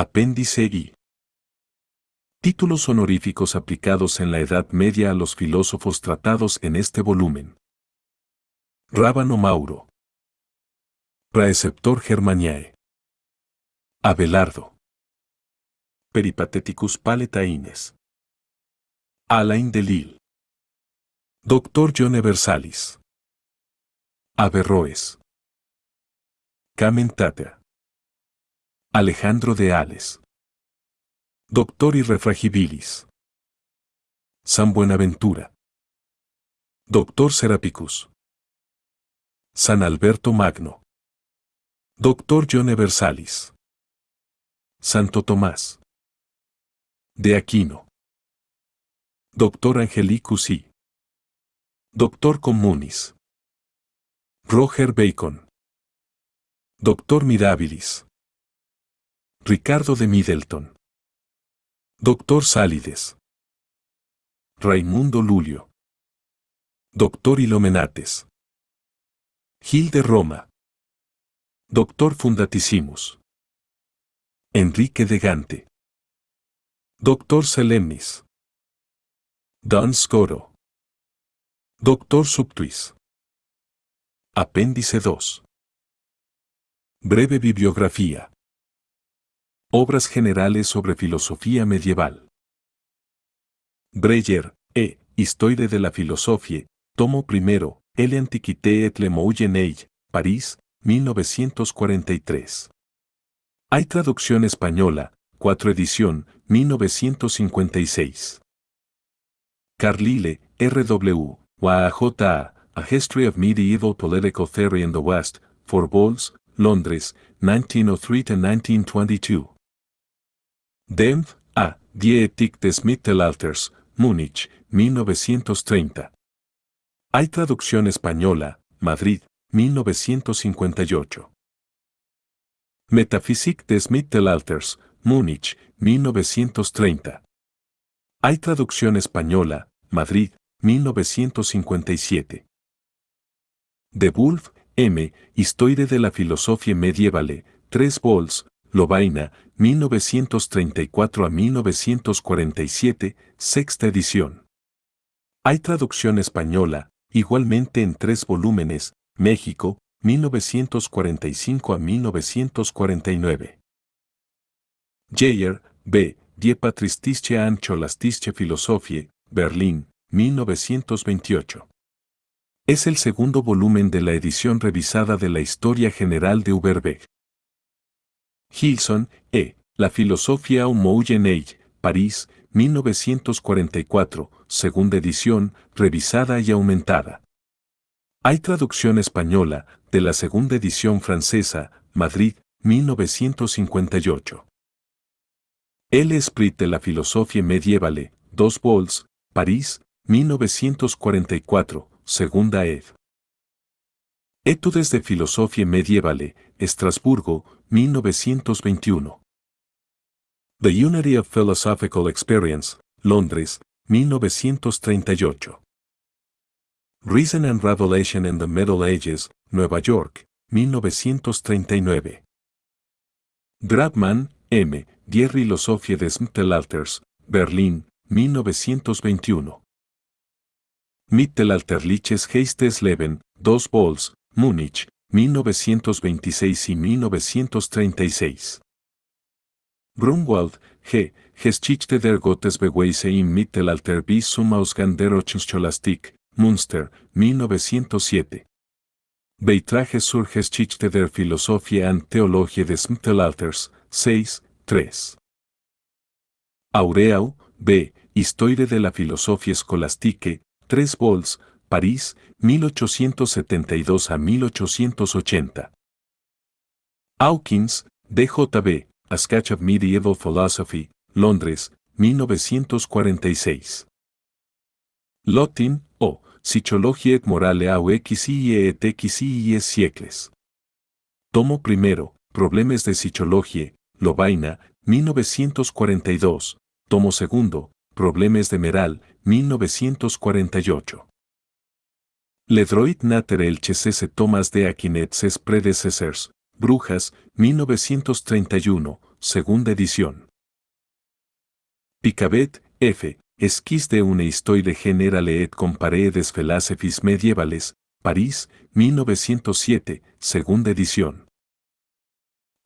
Apéndice I. Títulos honoríficos aplicados en la Edad Media a los filósofos tratados en este volumen. Rábano Mauro. Praeceptor Germaniae. Abelardo. Peripateticus Paletaines. Alain Delille. Doctor John Versalis. Averroes. Camentata. Alejandro de Ales. Doctor Irrefragibilis. San Buenaventura. Doctor Serapicus. San Alberto Magno. Doctor John Versalis. Santo Tomás. De Aquino. Doctor Angelicus I. Doctor Communis. Roger Bacon. Doctor Mirabilis. Ricardo de Middleton. Doctor Sálides. Raimundo Lulio. Doctor Ilomenates. Gil de Roma. Doctor Fundatissimus. Enrique de Gante. Doctor Solemnis. Don Scoro. Doctor Subtuis. Apéndice 2. Breve bibliografía. Obras generales sobre filosofía medieval. Breyer, Histoire de la Philosophie, tomo primero, l'Antiquité et le Moyen Age, París, 1943. Hay traducción española, 4 edición, 1956. Carlyle, R.W., J.A., A History of Medieval Political Theory in the West, 4 vols, Londres, 1903-1922. Dempf, A. Die Ethik des Mittelalters, Múnich, 1930. Hay traducción española, Madrid, 1958. Metaphysique des Mittelalters, Múnich, 1930. Hay traducción española, Madrid, 1957. De Wulf, M. Histoire de la Philosophie Medievale, 3 vols, Lovaina, 1934 a 1947, sexta edición. Hay traducción española, igualmente en 3 volúmenes, México, 1945 a 1949. Jayer, B. Die Patristische und Scholastische Philosophie, Berlín, 1928. Es el segundo volumen de la edición revisada de la Historia General de Uberbeck. Gilson, La Filosofía au Moyen Age, París, 1944, segunda edición, revisada y aumentada. Hay traducción española, de la segunda edición francesa, Madrid, 1958. L'Esprit de la Philosophie Medievale, 2 vols, París, 1944, segunda ed. Études de Philosophie Medievale, Estrasburgo, 1921. The Unity of Philosophical Experience, Londres, 1938. Reason and Revelation in the Middle Ages, Nueva York, 1939. Grabman, M. Die Philosophie des Mittelalters, Berlín, 1921. Mittelalterliches Geistesleben, 2 vols, Múnich, 1926 y 1936. Grunwald, G. Geschichte der Gottesbeweise im Mittelalter bis zum Ausgang der Scholastik, Münster, 1907. Beitrage zur Geschichte der Philosophie und Theologie des Mittelalters, 6, 3. Aureau, B. Histoire de la Philosophie Scholastique, 3 vols, París, 1872 a 1880. Hawkins, D.J.B., A Sketch of Medieval Philosophy, Londres, 1946. Lotin, O. Psychologie et morale au xii et xii siècles. Tomo primero, Problemes de Psychologie, Lovaina, 1942. Tomo segundo, Problemes de Meral, 1948. Le droit naturel chez ses Thomas de Aquinet ses prédécesseurs, Brujas, 1931, segunda edición. Picabet, F. Esquisse de une histoire générale et comparée des philosophies médiévales, París, 1907, segunda edición.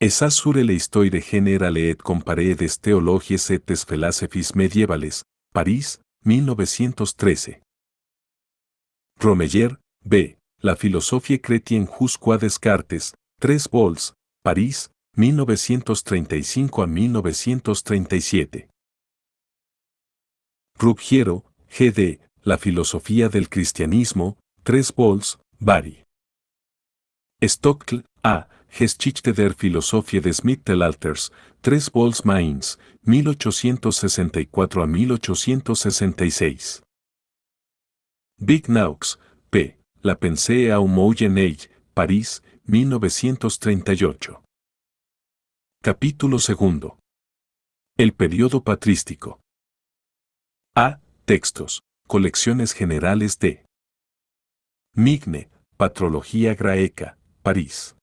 Esa sur la histoire générale et comparée des théologies et des philosophies médiévales, París, 1913. Romeyer, B. La philosophie chrétienne jusqu'à Descartes, 3 vols, París, 1935 a 1937. Ruggiero, G.D., La filosofía del cristianismo, 3 vols, Bari. Stockl, A. Geschichte der Philosophie des Mittelalters, 3 vols Mainz, 1864 a 1866. Bignaux, P. La pensée au Moyen Age, París, 1938. Capítulo 2. El periodo patrístico. A. Textos. Colecciones generales de Migne, Patrología Graeca, París.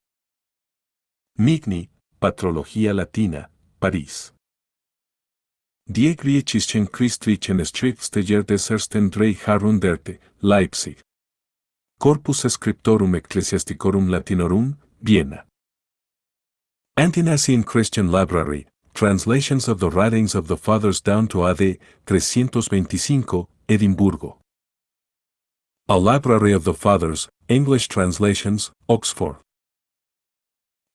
Migni, Patrología Latina, París. Die griechischen christlichen Schriftsteller des ersten drei Jahrhunderte, Leipzig. Corpus Scriptorum Ecclesiasticorum Latinorum, Viena. Antinazine Christian Library, Translations of the Writings of the Fathers down to AD 325, Edimburgo. A Library of the Fathers, English Translations, Oxford.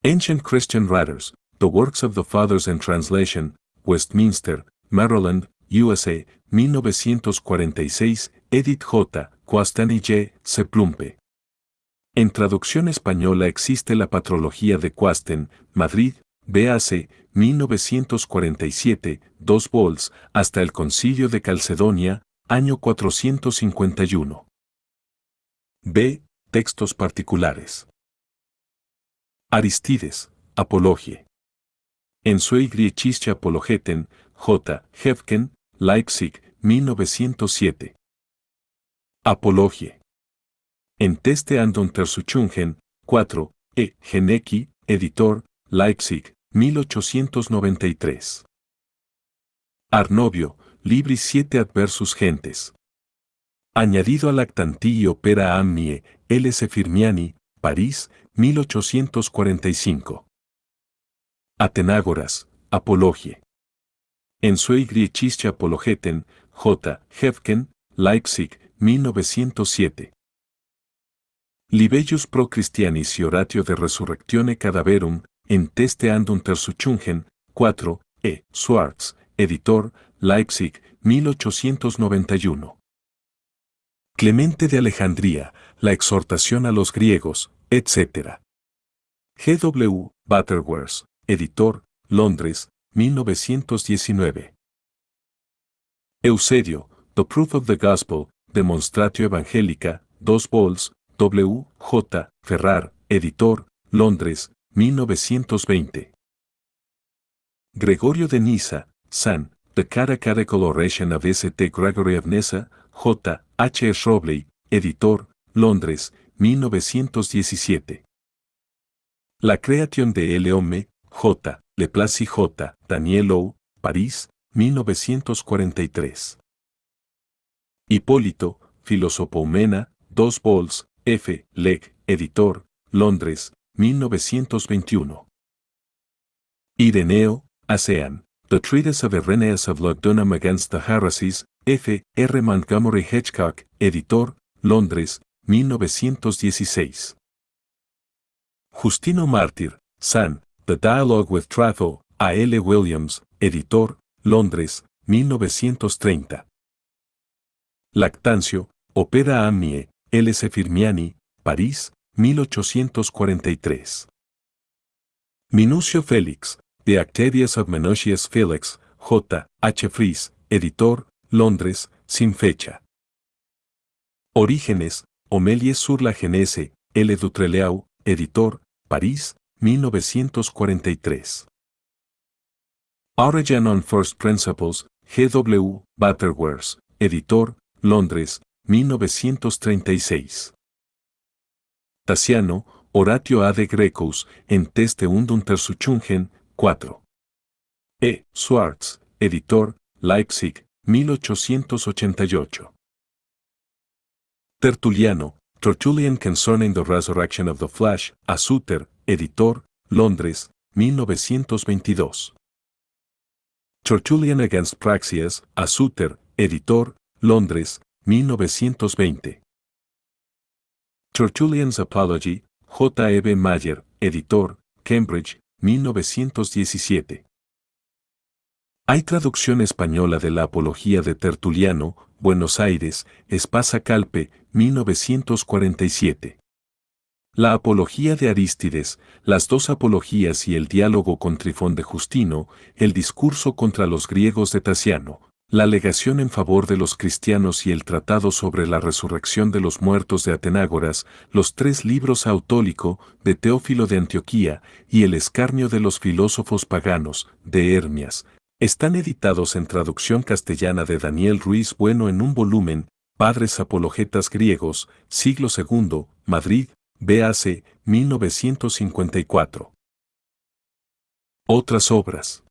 Ancient Christian Writers, The Works of the Fathers and Translation, Westminster, Maryland, USA, 1946, Edith J. Quastan y J. C. Plumpe. En traducción española existe la Patrología de Quasten, Madrid, BAC, 1947, 2 vols, hasta el Concilio de Calcedonia, año 451. B. Textos particulares. Aristides, Apologie. En Sui Griechische Apologeten, J. Hefken, Leipzig, 1907. Apologie. En Teste and Untersuchungen, 4, E. Genecki, editor, Leipzig, 1893. Arnovio, Libri 7 Adversus Gentes. Añadido a Lactanti y Opera Ammie, L.S. Firmiani, París, 1845. Atenágoras, Apologie. En Sui Griechische Apologeten, J. Hefken, Leipzig, 1907. Libellus pro Christianis y Oratio de Resurrectione Cadaverum, en Teste and Untersuchungen, 4, E. Schwartz, editor, Leipzig, 1891. Clemente de Alejandría, la exhortación a los griegos, etc. G.W. Butterworth, editor, Londres, 1919. Eusedio, The Proof of the Gospel, Demonstratio Evangelica, 2 vols, W. J. Ferrar, editor, Londres, 1920. Gregorio de Nyssa, San, The Catechetical Oration of St. Gregory of Nyssa, J. H. S. Robley, editor, Londres, 1917. La Creation de L'Homme, J. Leplace y J. Daniel O., París, 1943. Hipólito, Filosopoumena, 2 vols, F. Leg, editor, Londres, 1921. Ireneo, Asean, The Treatise of Irenaeus of Lugdunum Against the Heresies, F. R. Montgomery Hitchcock, editor, Londres, 1916. Justino Mártir, San, The Dialogue with Tratho, A. L. Williams, editor, Londres, 1930. Lactancio, Opera Ammie, L.S. Firmiani, París, 1843. Minucio Félix, The Actavias of Menocius Felix, J. H. Fries, editor, Londres, sin fecha. Orígenes, Homélies sur la Genèse, L. Dutreleau, editor, París, 1943. Origin on First Principles, G.W. Butterworth, editor, Londres, 1936. Tasiano, Oratio ad Grecos, en Teste und Untersuchungen, 4. E. Schwartz, editor, Leipzig, 1888. Tertuliano, Tertullian Concerning the Resurrection of the Flesh, a Suter, editor, Londres, 1922. Tertullian Against Praxeas, a Suter, editor, Londres, 1920. Tertullian's Apology, J. E. B. Mayer, editor, Cambridge, 1917. Hay traducción española de la Apología de Tertuliano, Buenos Aires, Espasa Calpe, 1947. La Apología de Arístides, las dos Apologías y el diálogo con Trifón de Justino, el discurso contra los griegos de Tasiano, la alegación en favor de los cristianos y el tratado sobre la resurrección de los muertos de Atenágoras, los tres libros Autólico, de Teófilo de Antioquía, y el escarnio de los filósofos paganos, de Hermias, están editados en traducción castellana de Daniel Ruiz Bueno en un volumen, Padres Apologetas Griegos, siglo II, Madrid, BAC, 1954. Otras obras.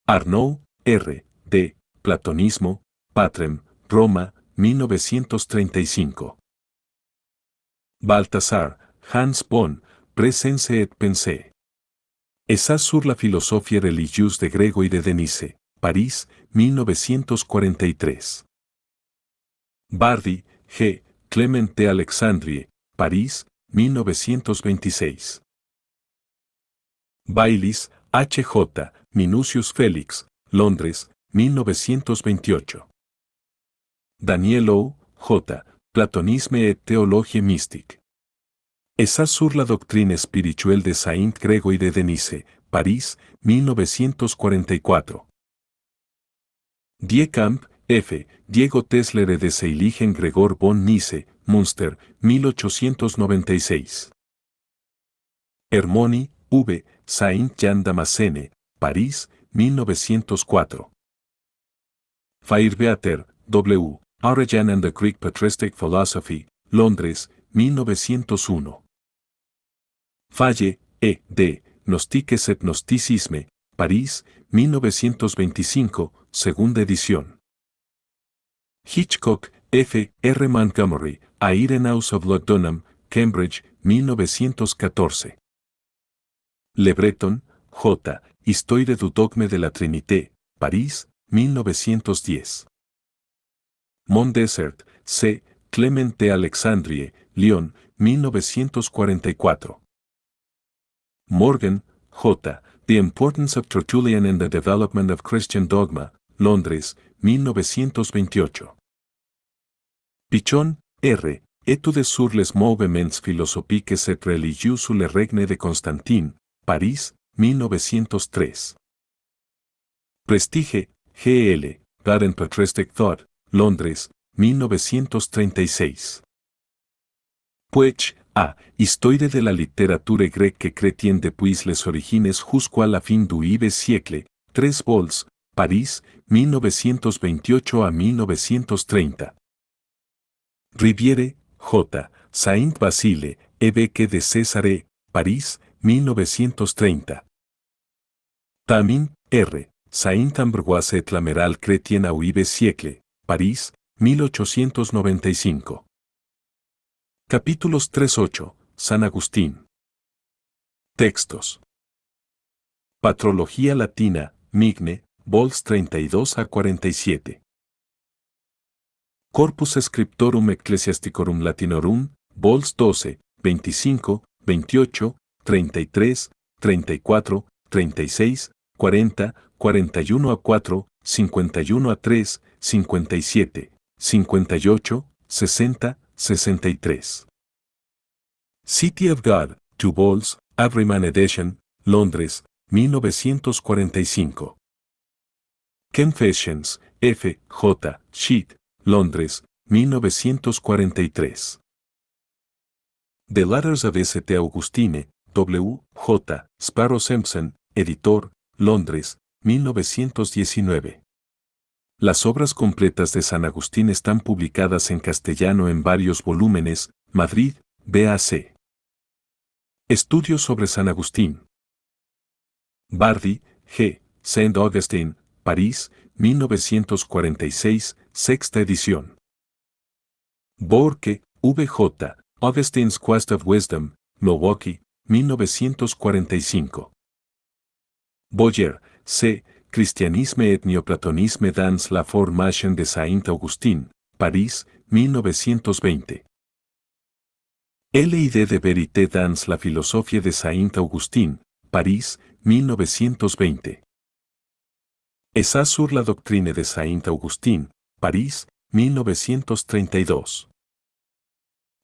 Arnaud, R. D. Platonismo, Patrem, Roma, 1935. Baltasar, Hans Bonn, Présence et Pensée. Essai sur la philosophie religieuse de Grego y de Denise, París, 1943. Bardi, G. Clement de Alexandrie, París, 1926. Baylis, H. J. Minucius Felix, Londres, 1928. Daniel O. J. Platonisme et théologie mystique. Essai sur la doctrine spirituelle de Saint Grego y de Denise, París, 1944. Diekamp, F. Diego Tesler de Seiligen Gregor von Nysse, Münster, 1896. Hermoni, V. Saint-Jean Damascene, París, 1904. Fairbeater, W. Origen and the Greek Patristic Philosophy, Londres, 1901. Falle, E. D. Gnostiques et Gnosticisme, París, 1925, segunda edición. Hitchcock, F. R. Montgomery, A Irenaeus of Lugdunum, Cambridge, 1914. Le Breton, J. Histoire du dogme de la Trinité, París, 1910. Mondesert, C. Clement de Alexandrie, Lyon, 1944. Morgan, J. The Importance of Tertullian in the Development of Christian Dogma, Londres, 1928. Pichon, R. Études sur les mouvements philosophiques et religieux sous le règne de Constantin, París, 1903. Prestige, G.L. Garden Patristic Thought, Londres, 1936. Puech, A. Histoire de la littérature grecque chrétienne depuis les origines jusqu'à la fin du IX siècle, 3 vols, París, 1928 a 1930. Riviere, J. Saint Basile, évêque de César, París, 1930. Tamin, R. Saint Ambroise et Laméral chrétien au IX siècle, París, 1895. Capítulos 3-8, San Agustín. Textos. Patrología Latina, Migne, vols 32 a 47. Corpus Scriptorum Ecclesiasticorum Latinorum, vols 12, 25, 28, 33, 34, 36, 40, 41 a 4, 51 a 3, 57, 58, 60, 63. City of God, 2 vols, Everyman Edition, Londres, 1945. Confessions, F. J. Sheet, Londres, 1943. The Letters of St. Augustine, W. J. Sparrow Simpson, editor, Londres, 1919. Las obras completas de San Agustín están publicadas en castellano en varios volúmenes, Madrid, BAC. Estudios sobre San Agustín. Bardi, G. Saint Augustine, París, 1946, sexta edición. Borque, V.J., Augustine's Quest of Wisdom, Milwaukee, 1945. Boyer, C. Christianisme et néoplatonisme dans la formation de Saint-Augustin, París, 1920. L.I.D. de Vérité dans la philosophie de Saint-Augustin, París, 1920. Essai sur la doctrine de Saint-Augustin, París, 1932.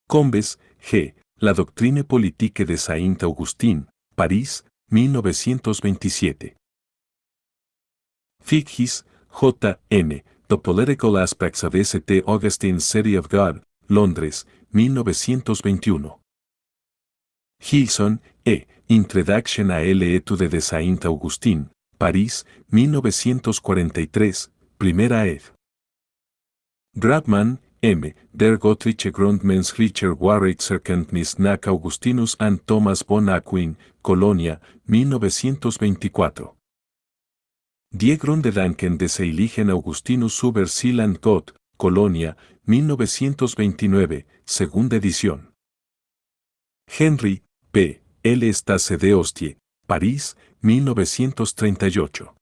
Combes, G. La doctrine politique de Saint-Augustin, París, 1927. Figgis, J. N. The Political Aspects of St. Augustine's City of God, Londres, 1921. Gilson, E. Introduction à l'Étude de Saint-Augustin, París, 1943, primera ed. Grabman, M. Der Göttliche Grundmenschlicher Wahrheitserkenntnis nach Augustinus and Thomas von Aquin, Colonia, 1924. Die Grundgedanken des Heiligen Augustinus über Seele und Gott, Colonia, 1929, segunda edición. Henry, P. L. Stase de Ostie, París, 1938.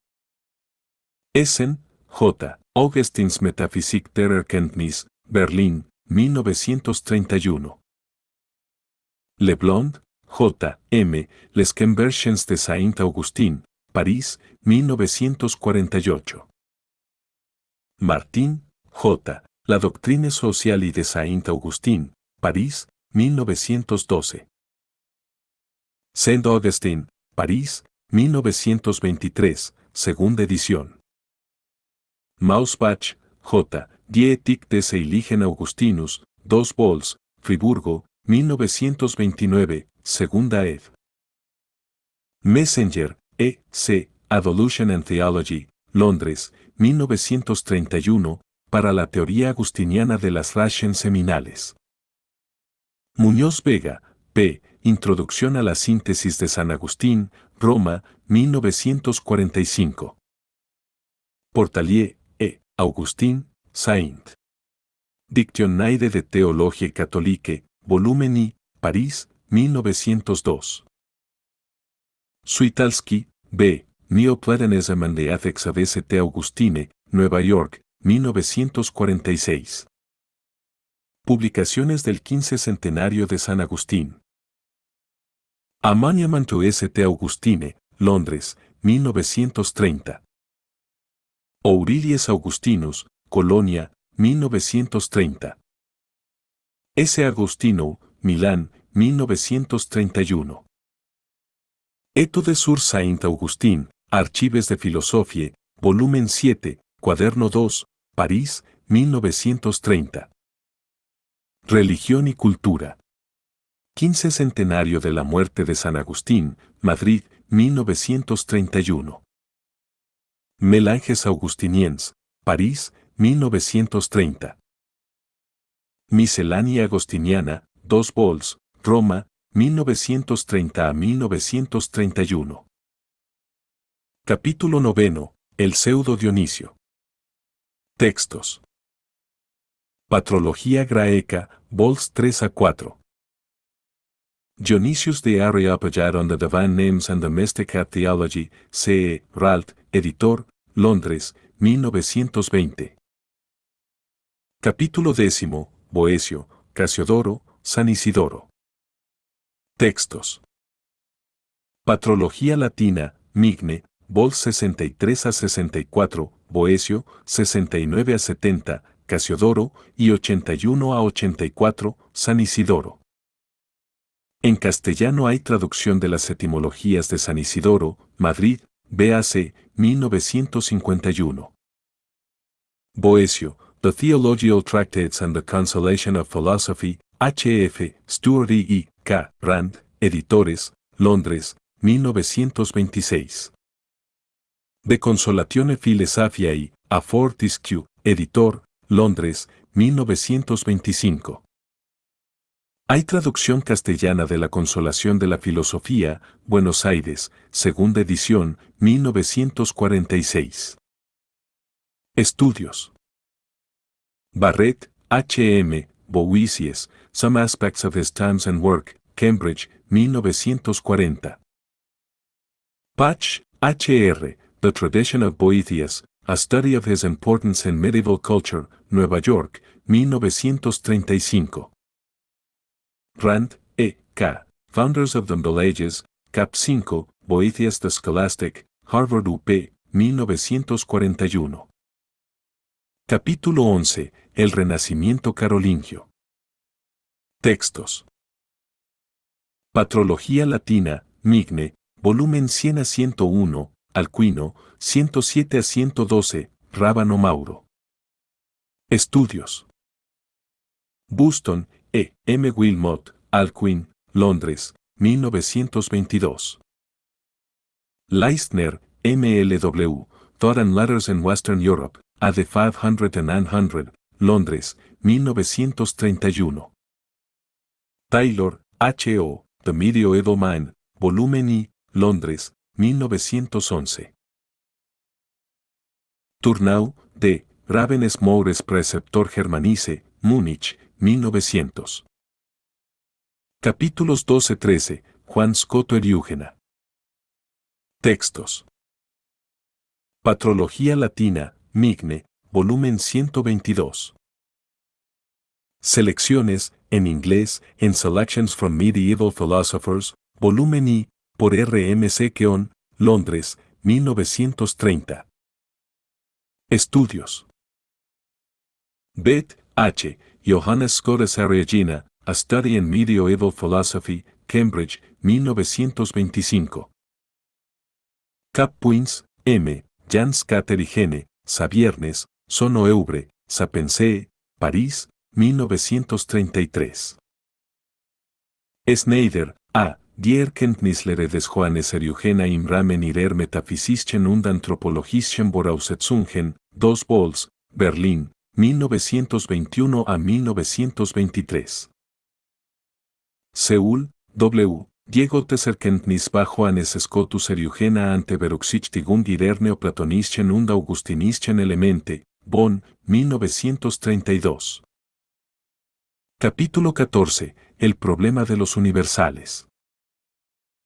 Essen, J. Augustins Metaphysik der Erkenntnis, Berlín, 1931. Leblond, J. M. Les Conversions de Saint-Augustin, París, 1948. Martín, J. La Doctrine Sociale de Saint-Augustin, París, 1912. Saint Augustine, París, 1923, segunda edición. Mausbach, J. Die Ethik des Heiligen Augustinus, 2 vols, Friburgo, 1929, segunda ed. Messenger, E. C. Evolution and Theology, Londres, 1931, para la teoría agustiniana de las rations seminales. Muñoz Vega, P. Introducción a la síntesis de San Agustín, Roma, 1945. Portalier, E. Augustin, Saint. Dictionnaire de Théologie catholique, volumen I, París, 1902. Switalski, B. Neoplatonism and the Ethics of St. Augustine, Nueva York, 1946. Publicaciones del 15 centenario de San Agustín. A Monument to St. Augustine, Londres, 1930. Aurelius Augustinus, Colonia, 1930. S. Agustino, Milán, 1931. Études sur Saint-Augustin, Archives de Philosophie, volumen 7, cuaderno 2, París, 1930. Religión y cultura. 15 centenario de la muerte de San Agustín, Madrid, 1931. Mélanges Augustiniens, París, 1930. Miscelánea Agostiniana, 2 vols, Roma, 1930 a 1931. Capítulo 9. El Pseudo Dionisio. Textos. Patrología Graeca, vols 3 a 4. Dionysius de Areopagus on the Divine Names and the Mystic Theology, C. E. Ralt, editor, Londres, 1920. Capítulo 10. Boecio, Casiodoro, San Isidoro. Textos. Patrología Latina, Migne, vols 63 a 64, Boecio, 69 a 70, Casiodoro, y 81 a 84, San Isidoro. En castellano hay traducción de las etimologías de San Isidoro, Madrid, BAC, 1951. Boecio, The Theological Tractates and the Consolation of Philosophy, HF, Stuart E. K. Rand, editores, Londres, 1926. De Consolatione Philosophiae, a Fortescue, editor, Londres, 1925. Hay traducción castellana de La Consolación de la Filosofía, Buenos Aires, segunda edición, 1946. Estudios. Barrett, H.M., Boisies, Some Aspects of His Times and Work, Cambridge, 1940. Patch, H.R., The Tradition of Boethius, A Study of His Importance in Medieval Culture, Nueva York, 1935. Rand, E. K., Founders of the Middle Ages, Cap 5, Boethius the Scholastic, Harvard UP, 1941. Capítulo 11, El Renacimiento Carolingio. Textos. Patrología Latina, Migne, volumen 100 a 101, Alcuino, 107 a 112, Rábano Mauro. Estudios. Buston, E. M. Wilmot, Alcuin, Londres, 1922. Leistner, M. L. W., Thought and Letters in Western Europe, AD 500 and 900, Londres, 1931. Taylor, H. O., The Medieval Mind, volumen I, Londres, 1911. Turnau, D. Ravenes Moures Preceptor Germanice, Múnich, 1900. Capítulos 12-13, Juan Scotto Eriúgena. Textos. Patrología Latina, Migne, volumen 122. Selecciones, en inglés, en Selections from Medieval Philosophers, volumen I, por R. M. C. Keown, Londres, 1930. Estudios. Beth, H., Johannes Scotus Regina, A Study in Medieval Philosophy, Cambridge, 1925. Cappuins, M., Jans Caterigene, Saviernes, Sono Eubre, Sapensee, París, 1933. Schneider, A., Die Erkenntnislehre des Johannes Eriúgena im Rahmen ihrer metaphysischen und anthropologischen Voraussetzungen, 2 vols, Berlín, 1921 a 1923. Seúl, W. Diego des Erkenntnis bajo Johannes Scotus Eriúgena ante Berücksichtigung ihrer neoplatonischen und augustinischen Elemente, Bonn, 1932. Capítulo 14. El problema de los universales.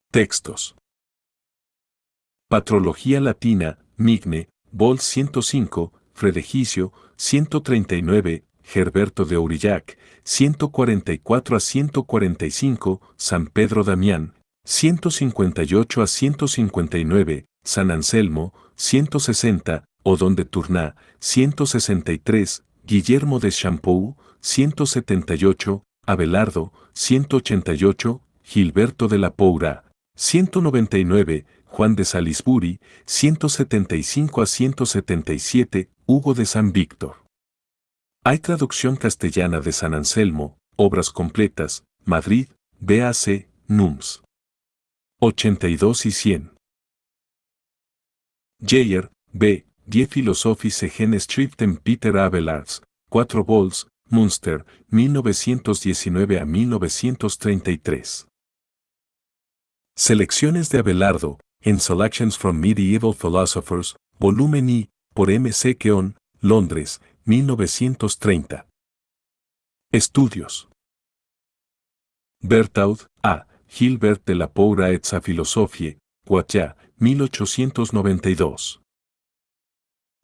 Textos. Patrología Latina, Migne, Vol 105, Fredegicio, 139, Gerberto de Aurillac, 144 a 145, San Pedro Damián, 158 a 159, San Anselmo, 160, Odón de Tournai, 163, Guillermo de Champoux, 178, Abelardo, 188, Gilberto de la Poura, 199, Juan de Salisbury, 175 a 177, Hugo de San Víctor. Hay traducción castellana de San Anselmo, Obras Completas, Madrid, BAC, NUMS. 82 y 100. Jayer, B., Die Philosophische Schriften Peter Abelards, 4 vols, Münster, 1919 a 1933. Selecciones de Abelardo, en Selections from Medieval Philosophers, volumen I, por M. C. Keown, Londres, 1930. Estudios. Berthaud, A., Gilbert de la Poura et sa Philosophie, Poitiers, 1892.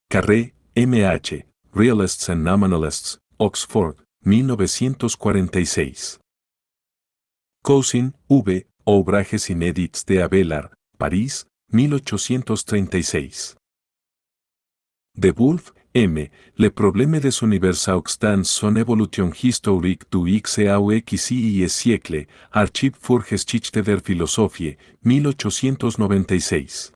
Carré, M. H., Realists and Nominalists, Oxford, 1946. Cousin, V., Ouvrages inédits de Abelard, París, 1836. De Wolf, M., Le problème des univers dans son évolution historique du XAUXI siècle, Archiv für Geschichte der Philosophie, 1896.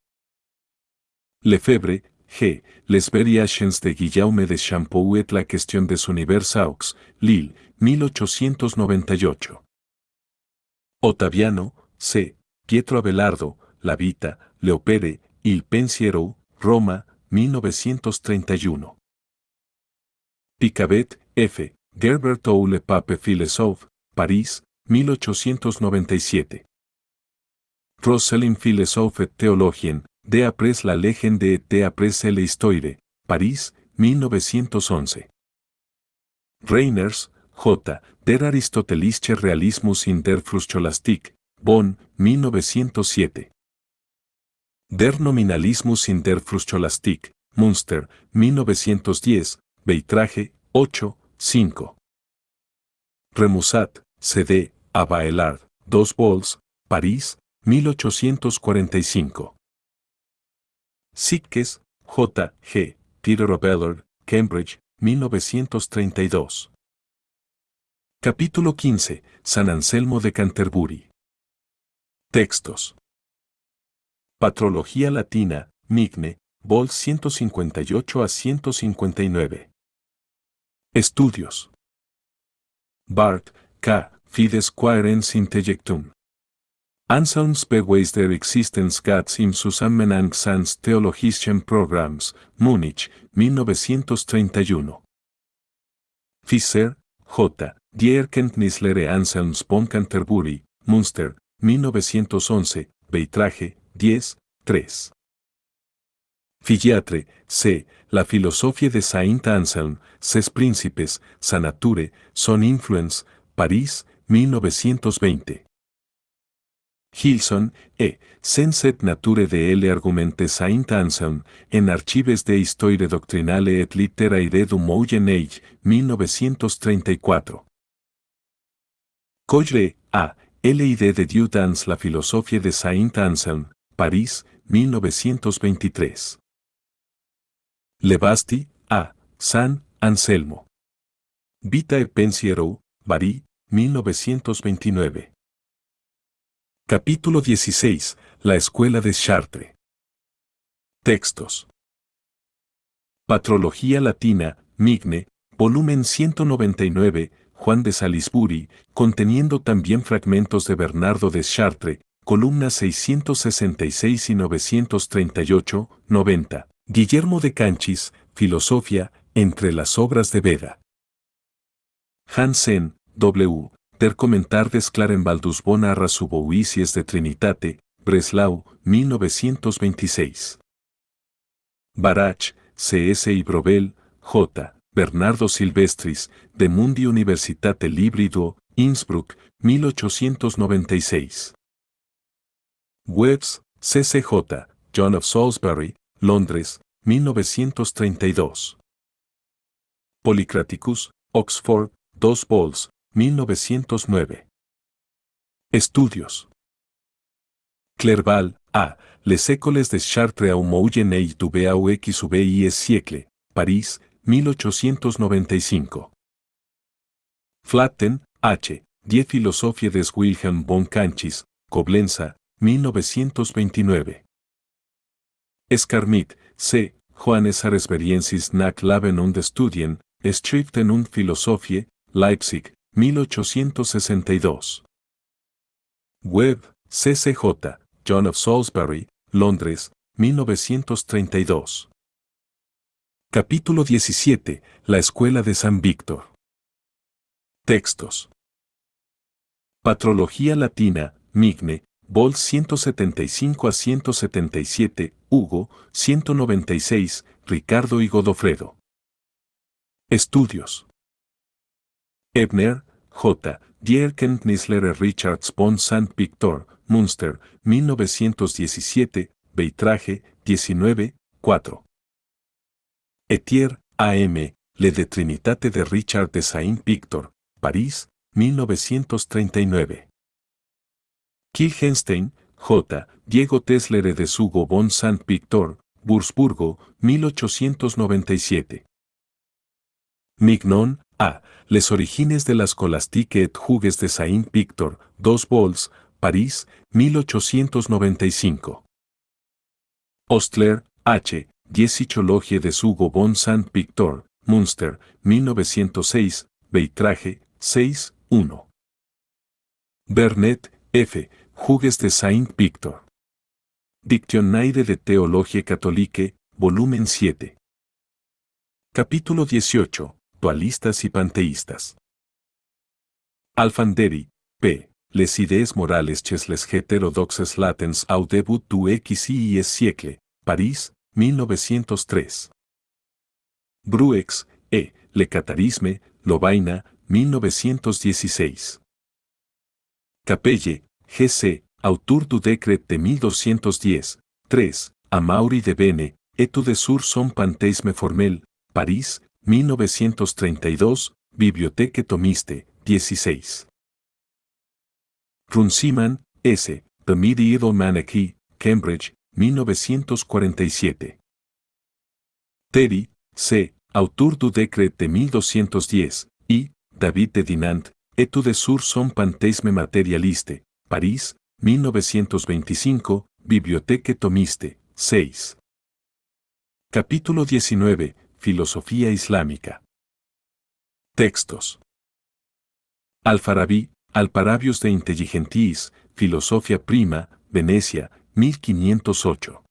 Lefebvre, G., Les Variations de Guillaume de Champoux et la question des univers aux, Lille, 1898. Ottaviano, C., Pietro Abelardo, La Vita, Leopere, Il Pensiero, Roma, 1931. Picabet, F., Gerbert ou le Pape Philosophe, París, 1897. Roselin Philosophe Theologien, d'après la Legende et d'après l'Histoire, París, 1911. Reiners, J., Der Aristotelische Realismus in der Frühscholastik, Bonn, 1907. Der Nominalismus in der Frühscholastik, Münster, 1910, Beitrage, 8, 5. Remusat, C.D., A. Baelard, 2 vols, París, 1845. Sitges, J. G., Peter Obeller, Cambridge, 1932. Capítulo 15. San Anselmo de Canterbury. Textos. Patrología Latina, Migne, Vol 158 a 159. Estudios. Barth, K., Fides Quaerens Intellectum. Anselms Beweis der Existenz Gottes im Zusammenhang sans Theologischen Programms, Múnich, 1931. Fischer, J., Die Erkenntnislehre Anselms von Canterbury, Münster, 1911, Beitrage, 10, 3. Filiatre, C., La Philosophie de Saint Anselm, Ses Príncipes, Sa Nature, Son Influence, París, 1920. Gilson, E., Senset Nature de L. Argumente Saint Anselm, en Archives de Histoire Doctrinale et Littéraire du Moyen Age, 1934. Coyre, A., L.I.D. de Dieu dans la Philosophie de Saint Anselm, París, 1923. Lebasti, A., San Anselmo. Vita e Pensiero, Bari, 1929. Capítulo 16. La Escuela de Chartres. Textos. Patrología Latina, Migne, volumen 199, Juan de Salisbury, conteniendo también fragmentos de Bernardo de Chartres, columnas 666 y 938, 90. Guillermo de Canchis, Filosofía, entre las obras de Beda. Hansen, W., Der Kommentar des Klarenbaldus von Arrasuboisies de Trinitate, Breslau, 1926. Barach, C.S. y Brobel, J., Bernardo Silvestris, De Mundi Universitate Librido, Innsbruck, 1896. Webbs, C.C.J., John of Salisbury, Londres, 1932. Polycraticus, Oxford, 2 vols, 1909. Estudios. Clerval, A., Les Écoles de Chartres au Moyen Age du BAUX siècle, París, 1895. Flatten, H., Die Philosophie des Wilhelm von Canchis, Coblenza, 1929. Escarmit, C., Johannes Aresberiensis nach Leben und Studien, Schriften und Philosophie, Leipzig, 1862. Webb, C.C.J., John of Salisbury, Londres, 1932. Capítulo 17. La Escuela de San Víctor. Textos. Patrología Latina, Migne, Vol 175 a 177, Hugo, 196, Ricardo y Godofredo. Estudios. Ebner, J., Die Erkenntnislehre Richards von St. Victor, Münster, 1917, Beitrage, 19, 4. Etier, A.M., Le de Trinitate de Richard de Saint-Victor, París, 1939. Kilgenstein, J., Diego Teslere de Hugo von St. Victor, Wurzburgo, 1897. Mignon, A., Les origines de la scolastique et juges de Saint-Victor, 2 vols, París, 1895. Ostler, H., Die Psychologie des Hugo von St. Victor, Münster, 1906, Beitrage, 6, 1. Bernet, F., Juges de Saint-Victor. Dictionnaire de Théologie Catholique, volumen 7. Capítulo 18. Dualistas y panteístas. Alfanderi, p. Les idées morales chez les heterodoxes latens au début du XIe siècle, París, 1903. Bruex, E. Le catarisme, Lovaina, 1916. Capelle, G.C., autor du décret de 1210, 3, Amaury de Bene, Études sur son panthéisme formel, París, 1932, Bibliothèque Thomiste, 16. Runciman, S., The Medieval Monarchy, Cambridge, 1947. Terry, C., autor du décret de 1210, y David de Dinant, Études sur son panthéisme matérialiste, París, 1925, Bibliothèque Thomiste, 6. Capítulo 19, Filosofía Islámica. Textos. Al-Farabi, Alparabios de Intelligentiis, Filosofia Prima, Venecia, 1508.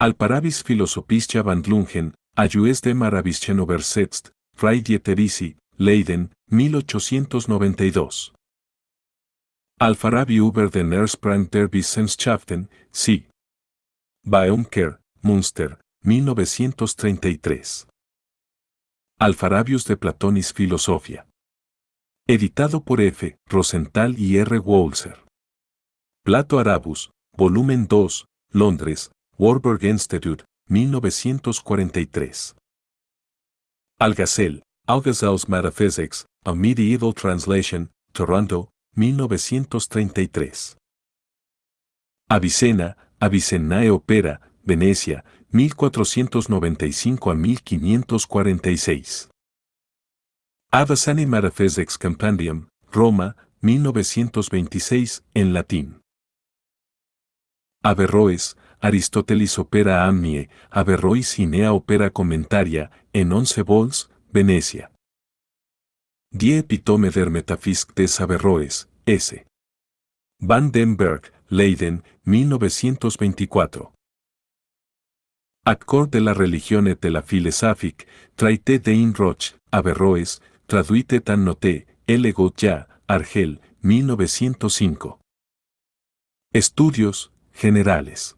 Alparabis Philosophische Wandlungen, Ayues de Maravischen übersetzt, Frei Dieterisi, Leiden, 1892. Al-Farabi über den Ursprung der Wissenschaften, C. Baumker, Münster, 1933. Alfarabius de Platonis Philosophia. Editado por F. Rosenthal y R. Walser. Plato Arabus, volumen 2, Londres, Warburg Institute, 1943. Algazel, Auges aus Metaphysics, A Medieval Translation, Toronto, 1933. Avicena, Avicennae Opera, Venecia, 1495 a 1546. Avicena Metaphysics Compendium, Roma, 1926, en latín. Averroes, Aristotelis Opera Amnie, Averroes Inea Opera Commentaria, en 11 vols, Venecia. Die Epitome der Metaphysik des Averroes, S. Van den Berg, Leiden, 1924. Accord de la religion et de la philosophique, traité d'Ain Roch, Averroes, traduite tan noté, L. Godja, Argel, 1905. Estudios generales.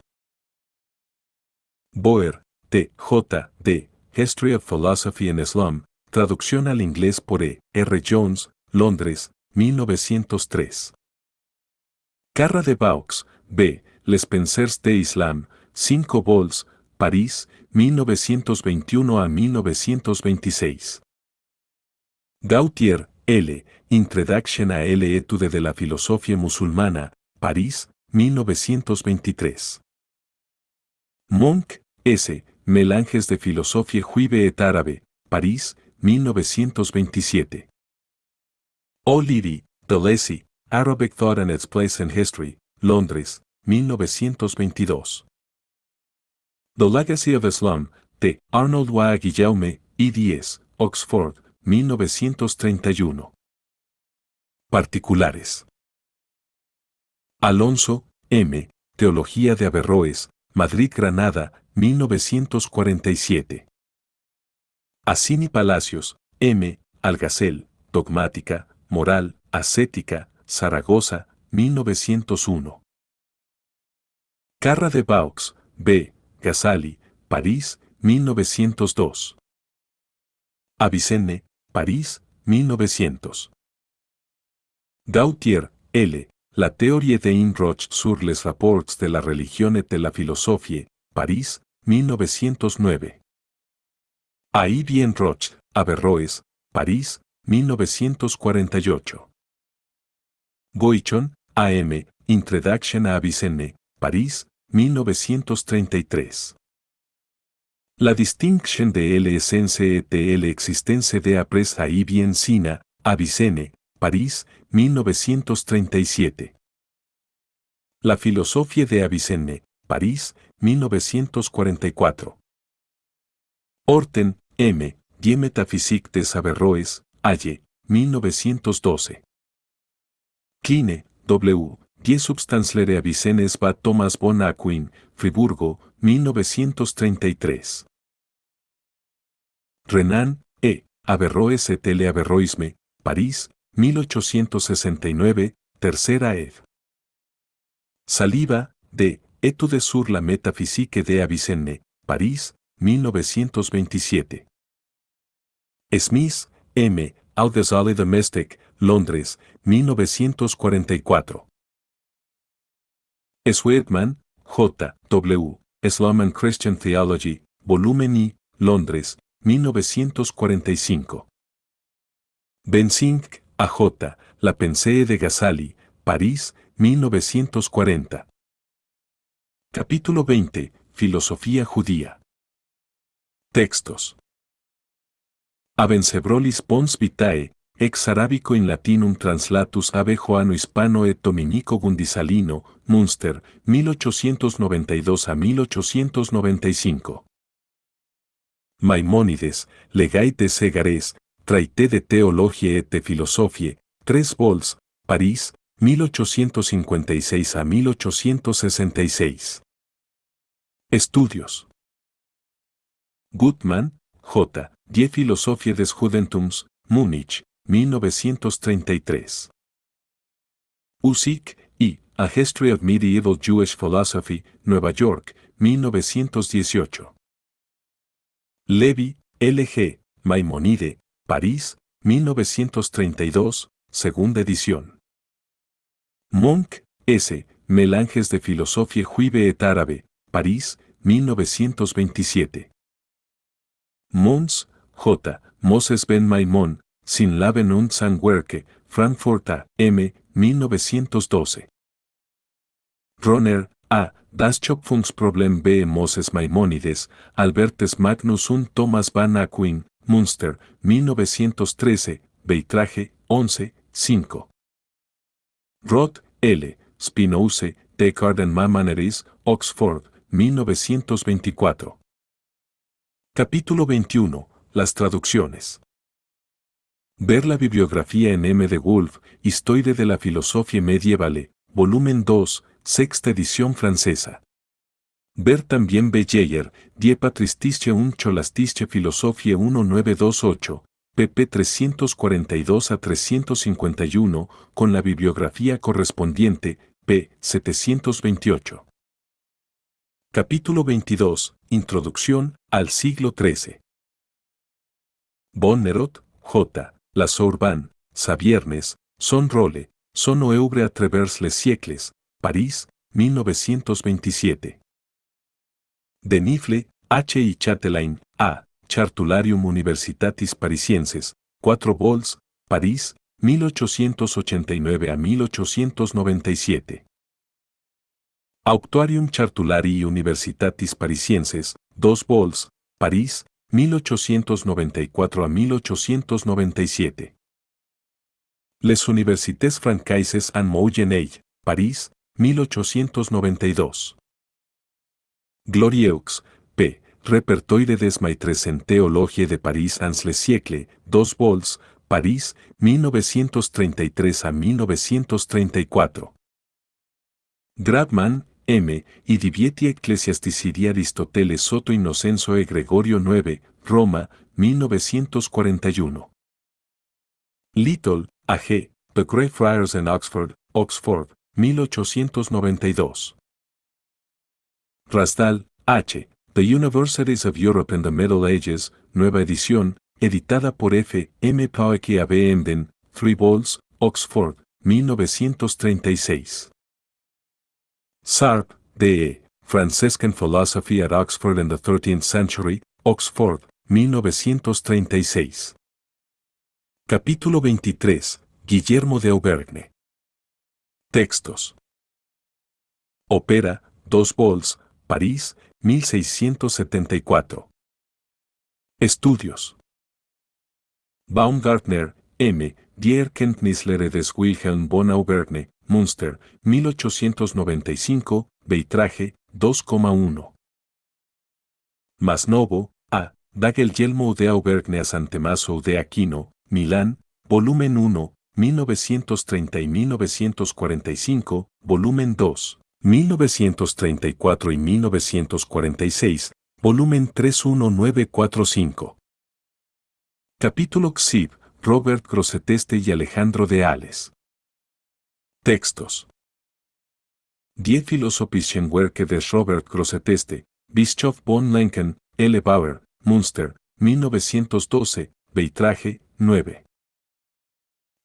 Boer, T. J. D. History of Philosophy in Islam, traducción al inglés por E. R. Jones, Londres, 1903. Carra de Vaux, B. Les Penseurs de Islam, 5 vols, París, 1921 a 1926. Gautier, L. Introduction à l'étude de la philosophie musulmana, París, 1923. Monk, S. Melanges de Filosofie juive et árabe, París, 1927. O'Leary, Deleuze, Arabic Thought and Its Place in History, Londres, 1922. The Legacy of Islam, de Arnold Wa Guillaume, eds, Oxford, 1931. Particulares. Alonso, M., Teología de Averroes, Madrid-Granada, 1947. Asini Palacios, M., Algazel, Dogmática, Moral, Ascética, Zaragoza, 1901. Carra de Vaux, B., Ghazali, París, 1902. Avicenne, París, 1900. Gautier, L., La théorie d'Ain Roch sur les rapports de la religion et de la philosophie, París, 1909. Ahí bien Roch, Averroes, París, 1948. Goichon, A.M., Introduction à Avicenne, París, 1933. La distinction de l'essence et de l'existence de après ahí bien Sina, Avicenne, París, 1937. La filosofía de Avicenne, París, 1944. Orten, M., Die Métaphysique des Averroes, Halle, 1912. Kline, W., Die Substanzlehre Avicennes by Thomas von Aquin, Friburgo, 1933. Renan, E., Averroes et le Averroisme, París, 1869, tercera ed. Saliba, de Études sur la métaphysique de Avicenne, París, 1927. Smith, M. Audesale Domestic, Londres, 1944. Sweetman, J. W. Islam and Christian Theology, Volumen I, Londres, 1945. Bensink, A.J., La Pensée de Ghazali, París, 1940. Capítulo 20, Filosofía judía. Textos. Abencebrolis pons vitae, ex arabico in latinum translatus ave Joano hispano et Dominico Gundisalino, Münster, 1892 a 1895. Maimónides, Legait de Segares, Traité de Théologie et de Philosophie, 3 vols, París, 1856 a 1866. Estudios. Gutmann, J. Die Philosophie des Judentums, Múnich, 1933. Usyk, I. A History of Medieval Jewish Philosophy, Nueva York, 1918. Levi, L.G., Maimonide, París, 1932, segunda edición. Monk, S., Mélanges de Philosophie juive et árabe, París, 1927. Mons, J. Moses ben Maimon, Sin Leben und sein Werke, Frankfurt A.M., 1912. Ronner, A. Das Schöpfungsproblem B. Moses Maimonides, Albertus Magnus und Thomas van Aquin, Münster, 1913, Beitrage, 11, 5. Roth, L. Spinoza, Descartes and Maimonides, Oxford, 1924. Capítulo 21. Las traducciones. Ver la bibliografía en M. de Wolf, Histoire de la Philosophie Medievale, volumen 2, sexta edición francesa. Ver también Beyeyer, Die Patristische und Scholastische Philosophie 1928, pp 342 a 351, con la bibliografía correspondiente, p. 728. Capítulo 22. Introducción al siglo XIII. Bonnerot, J. La Sorbonne, Saviernes, Son Role, Son Oeuvre à travers les siècles, París, 1927. Denifle, H. y Chatelain, A. Chartularium Universitatis Parisienses, 4 vols, París, 1889 a 1897. Auctuarium Chartularii Universitatis Parisienses, 2 vols, París, 1894 a 1897. Les Universités Francaises en Moyen-Age, París, 1892. Glorieux, P. Repertoire des Maîtres en Théologie de Paris ans le siècle, 2 vols, París, 1933 a 1934. Grabman, M. y Divieti Ecclesiastici Aristoteles Soto Innocenzo e Gregorio IX, Roma, 1941. Little, A.G., The Grey Friars in Oxford, Oxford, 1892. Rasdal, H., The Universities of Europe in the Middle Ages, nueva edición, editada por F. M. Pauke A. B. Emden, 3 vols, Oxford, 1936. Sarp, D.E., Franciscan Philosophy at Oxford in the 13th Century, Oxford, 1936. Capítulo 23. Guillermo de Auvergne. Textos. Opera, 2 vols, París, 1674. Estudios. Baumgartner, M. Die Erkenntnislehre des Wilhelm von Auvergne, Münster, 1895, Beitrage, 2,1. Masnovo, A. Da Guglielmo de Auvergne a San Tommaso de Aquino, Milán, volumen 1, 1930 y 1945, volumen 2, 1934 y 1946, volumen 31945. Capítulo XIV, Robert Grosseteste y Alejandro de Ales. Textos. Die philosophischen Werke des Robert Grosseteste, Bischof von Lenken, L. Bauer, Münster, 1912, Beitrage, 9.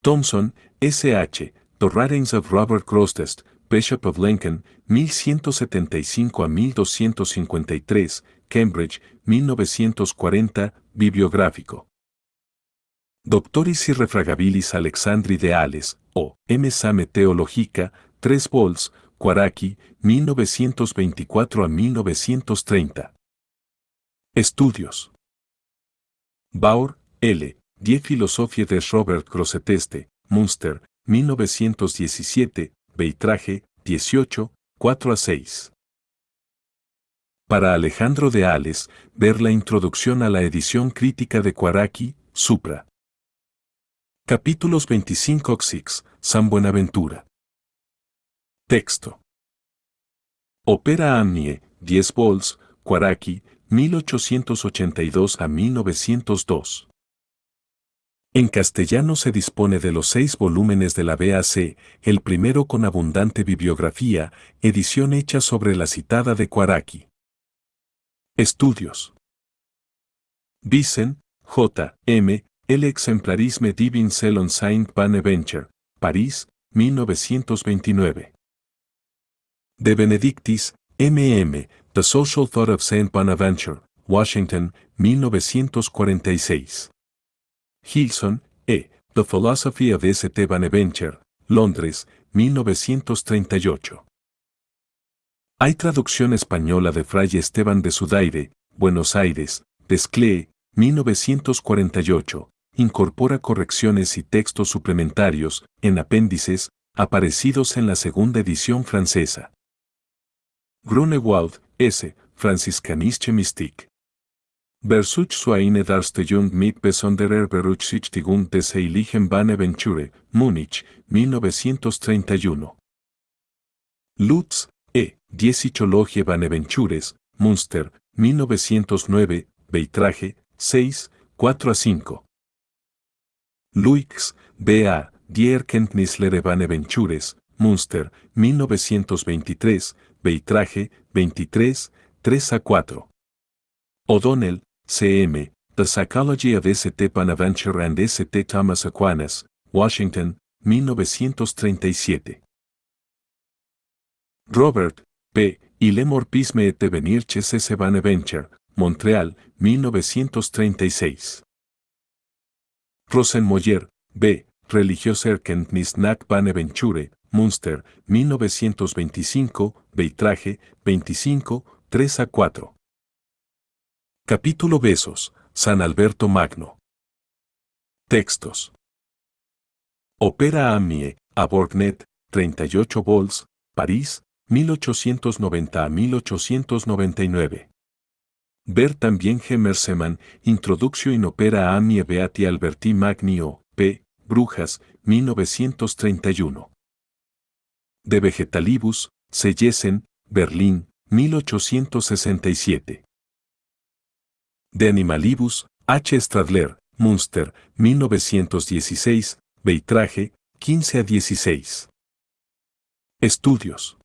Thomson, S.H., The Writings of Robert Grosseteste, Bishop of Lincoln, 1175 a 1253, Cambridge, 1940, bibliográfico. Doctoris Irrefragabilis Alexandri de Ales, o M. Same Theologica, 3 vols, Quaracchi, 1924 a 1930. Estudios. Bauer, L., Die Philosophie des Robert Grosseteste, Münster, 1917, Beitrage, 18, 4 a 6. Para Alejandro de Ales, ver la introducción a la edición crítica de Quaracchi, Supra. Capítulos 25-6, San Buenaventura. Texto. Opera Amnie, 10 vols, Quaracchi, 1882 a 1902. En castellano se dispone de los 6 volúmenes de la BAC, el primero con abundante bibliografía, edición hecha sobre la citada de Quaracchi. Estudios. Vincent, J. M., El Exemplarisme divin selon Saint Bonaventure, París, 1929. De Benedictis, M.M., The Social Thought of Saint Bonaventure, Washington, 1946. Gilson, E., The Philosophy of St. Bonaventure, Londres, 1938. Hay traducción española de Fray Esteban de Zudaire, Buenos Aires, Desclée, 1948, incorpora correcciones y textos suplementarios, en apéndices, aparecidos en la segunda edición francesa. Grunewald, S., Franziskanische Mystik. Versuch zu eine Darstellung mit besonderer Berücksichtigung des Heiligen Bonaventure, Múnich, 1931. Lutz, E., Die Psychologie Bonaventures, Münster, 1909, Beitrage, 6, 4 a 5. Luix, B.A., Die Erkenntnislehre Bonaventures, Münster, 1923, Beitrage, 23, 3 a 4. O'Donnell, C.M., The Psychology of St. Bonaventure and St. Thomas Aquinas, Washington, 1937. Robert, P., Il Morpisme et Devenir chez S. Bonaventure, Montreal, 1936. Rosenmoyer, B., Religiöse Erkenntnis nach Bonaventure, Münster, 1925, Beitrage, 25, 3 a 4. Capítulo Besos, San Alberto Magno. Textos. Opera Amnie, a Borgnet, 38 vols, París, 1890 a 1899. Ver también Gemerseman, Introductio in Opera Amnie Beati Alberti Magni o, P., Brujas, 1931. De Vegetalibus, Sellesen, Berlín, 1867. De Animalibus, H. Stradler, Münster, 1916, Beitrage, 15 a 16. Estudios.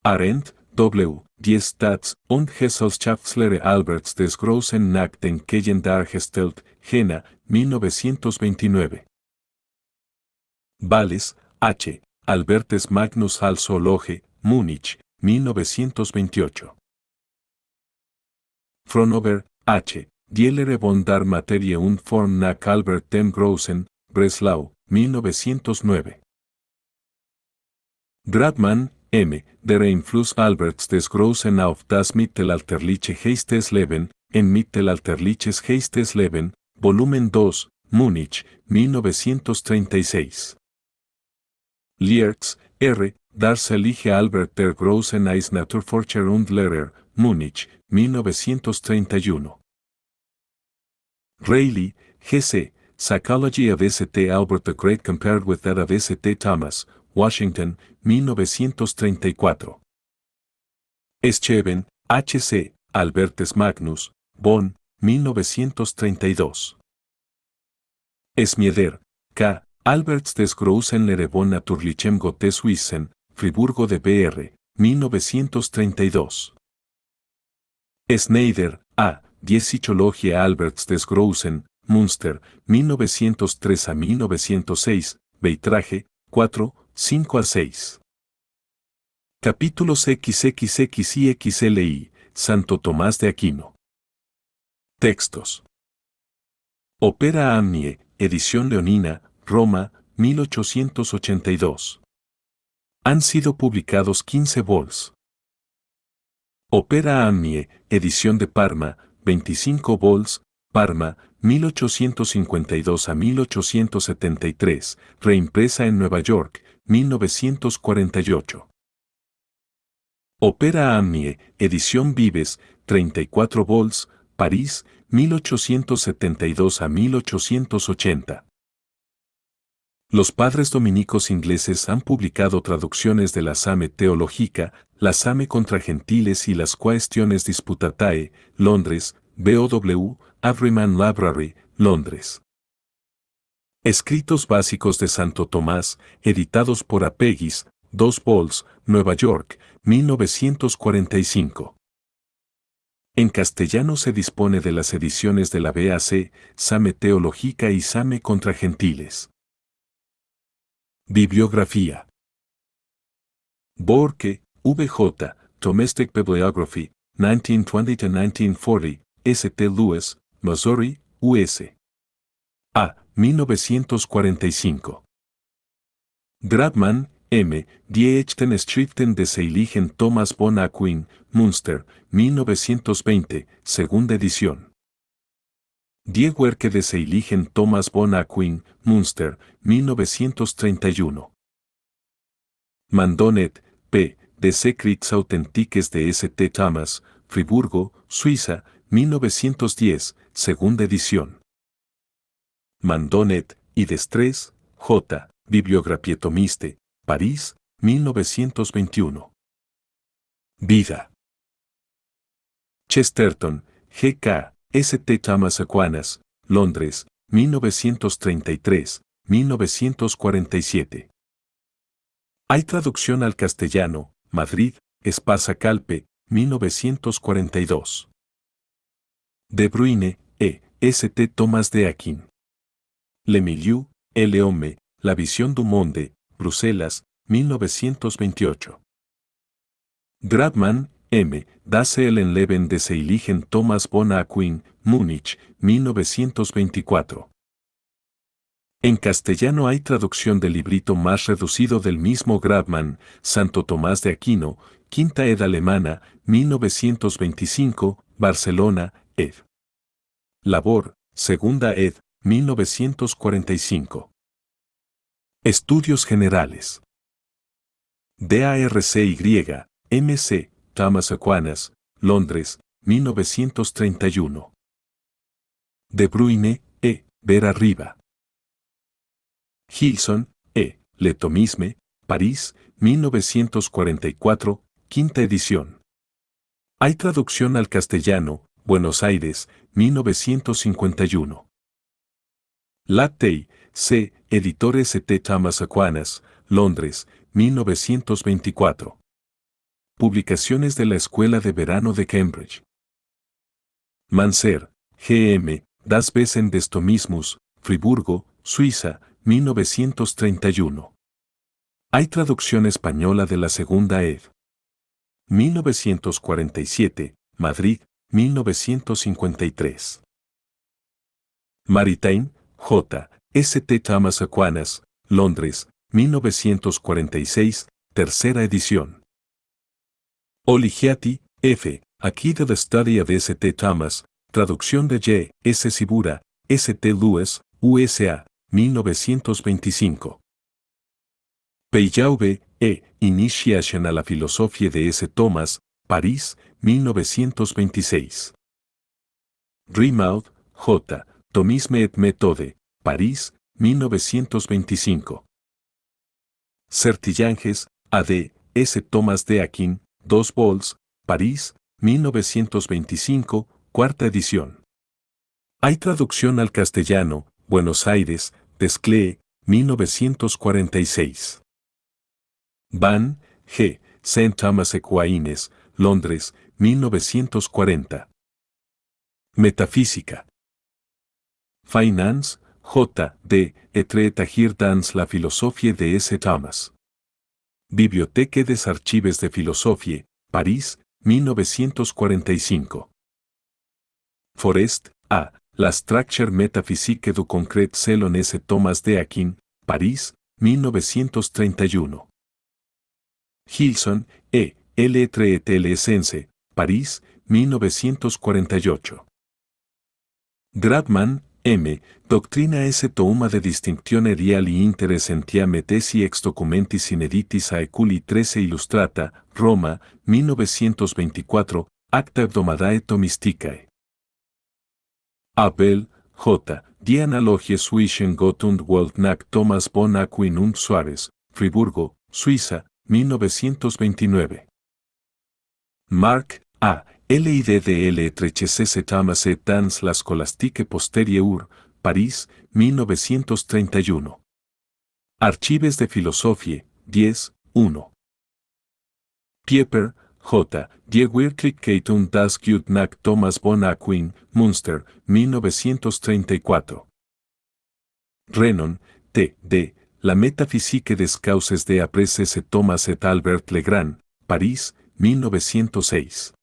Arendt, W., Die Stats- und Gesellschaftslehre Alberts des Großen nach den Kellen dargestellt, Jena, 1929. Valles, H., Albertes Magnus als Zoologe, Múnich, 1928. Fraunhofer, H., Die Lehre von der Materie und Form nach Albert dem Großen, Breslau, 1909. Bradmann, M., Der Einfluss Alberts des Großen auf das mittelalterliche Geistesleben, en Mittelalterliches Geistesleben, Volumen 2, Múnich, 1936. Lierz, R., Das Selige Albert der Großen als Naturforscher und Lehrer, Múnich, 1931. Reilly, G.C., Psychology of St. Albert the Great compared with that of St. Thomas, Washington, 1934. Scheven, H.C., Albertus Magnus, Bonn, 1932. Smieder, K. Alberts des großen Lehrern Naturlichem Gottes Wissen, Friburgo de Br. 1932. Schneider, A. Die Psychologie Alberts des Großen, Münster, 1903 a 1906, Beitrage, 4, 5-6. Capítulos XXX y XLI, Santo Tomás de Aquino. Textos. Opera Amnie, edición leonina, Roma, 1882. Han sido publicados 15 vols. Opera Amnie, edición de Parma, 25 vols, Parma, 1852 a 1873, reimpresa en Nueva York, 1948. Opera Amnie, edición Vives, 34 vols, París, 1872 a 1880. Los padres dominicos ingleses han publicado traducciones de la Same Theologica, la Same contra Gentiles y las Quaestiones Disputatae, Londres, B.O.W., Averyman Library, Londres. Escritos básicos de Santo Tomás, editados por Apegis, 2 vols, Nueva York, 1945. En castellano se dispone de las ediciones de la BAC, Same Theologica y Same contra Gentiles. Bibliografía. Borke, V.J., Domestic Bibliography, 1920-1940, St. Louis, Missouri, U.S. A. 1945. Grabman, M. Die Echten Schriften des Heiligen Thomas von Aquin, Münster, 1920, segunda edición. Die Werke des Heiligen Thomas von Aquin, Münster, 1931. Mandonet, P. De Secrets Authentiques de St. Thomas, Friburgo, Suiza, 1910, segunda edición. Mandonet, y Destres, J. Bibliographiae Thomiste, París, 1921. Vida. Chesterton, G.K., St. Thomas Aquinas, Londres, 1933, 1947. Hay traducción al castellano, Madrid, Espasa Calpe, 1942. De Bruyne, E. St. Thomas de Aquin. Le Milieu, L. Homme, La Vision du Monde, Bruselas, 1928. Grabman, M. Das Leben des Heiligen Thomas von Aquin, Múnich, 1924. En castellano hay traducción del librito más reducido del mismo Grabman, Santo Tomás de Aquino, Quinta ed Alemana, 1925, Barcelona, ed. Labor, Segunda ed. 1945. Estudios generales. DARCY, MC, Thomas Aquinas, Londres, 1931. De Bruyne, E. Ver arriba. Gilson, E. Le Thomisme, París, 1944, quinta edición. Hay traducción al castellano, Buenos Aires, 1951. Lattey, C. Editor St. Thomas Aquinas, Londres, 1924. Publicaciones de la Escuela de Verano de Cambridge. Manser, G.M., Das Wesen des Thomismus, Friburgo, Suiza, 1931. Hay traducción española de la segunda ed. 1947, Madrid, 1953. Maritain, J. St. Thomas Aquinas, Londres, 1946, tercera edición. Oligiati, F. A Key to the Study of St. Thomas, traducción de J. S. Sibura, St. Louis, USA, 1925. Peyauve, E. Initiation a la Philosophie de S. Thomas, París, 1926. Rimouth, J. Thomisme et Méthode, París, 1925. Sertillanges, A.D., S. Thomas de Aquin, 2 vols, París, 1925, cuarta edición. Hay traducción al castellano, Buenos Aires, Desclée, 1946. Van, G. St. Thomas Aquinas, Londres, 1940. Metafísica. Finance, J. D. Etreetagir dans la philosophie de S. Thomas. Bibliothèque des Archives de Philosophie, París, 1945. Forest, A. La structure métaphysique du concret selon S. Thomas de Aquin, París, 1931. Gilson, E. Lettre et l'essence, París, 1948. Grabman, M. Doctrina S. Touma de Distinctione Reali Interessentia Metesi ex Documentis Ineditis Aeculi 13 Illustrata, Roma, 1924, Acta Hebdomadae Thomisticae. Abel, J. Die Analogie zwischen Gott und Welt nach Thomas von Aquin und Suárez, Friburgo, Suiza, 1929. Mark, A. LIDDL Trechesese Thomas et dans la Scolastique Postérieure, París, 1931. Archives de Philosophie, 10, 1. Pieper, J. Die Wirklichkeit und das Gut nach Thomas von Aquin, Münster, 1934. Renon, T. D. La Métaphysique des Causes de après S. Thomas et Albert Legrand, París, 1906.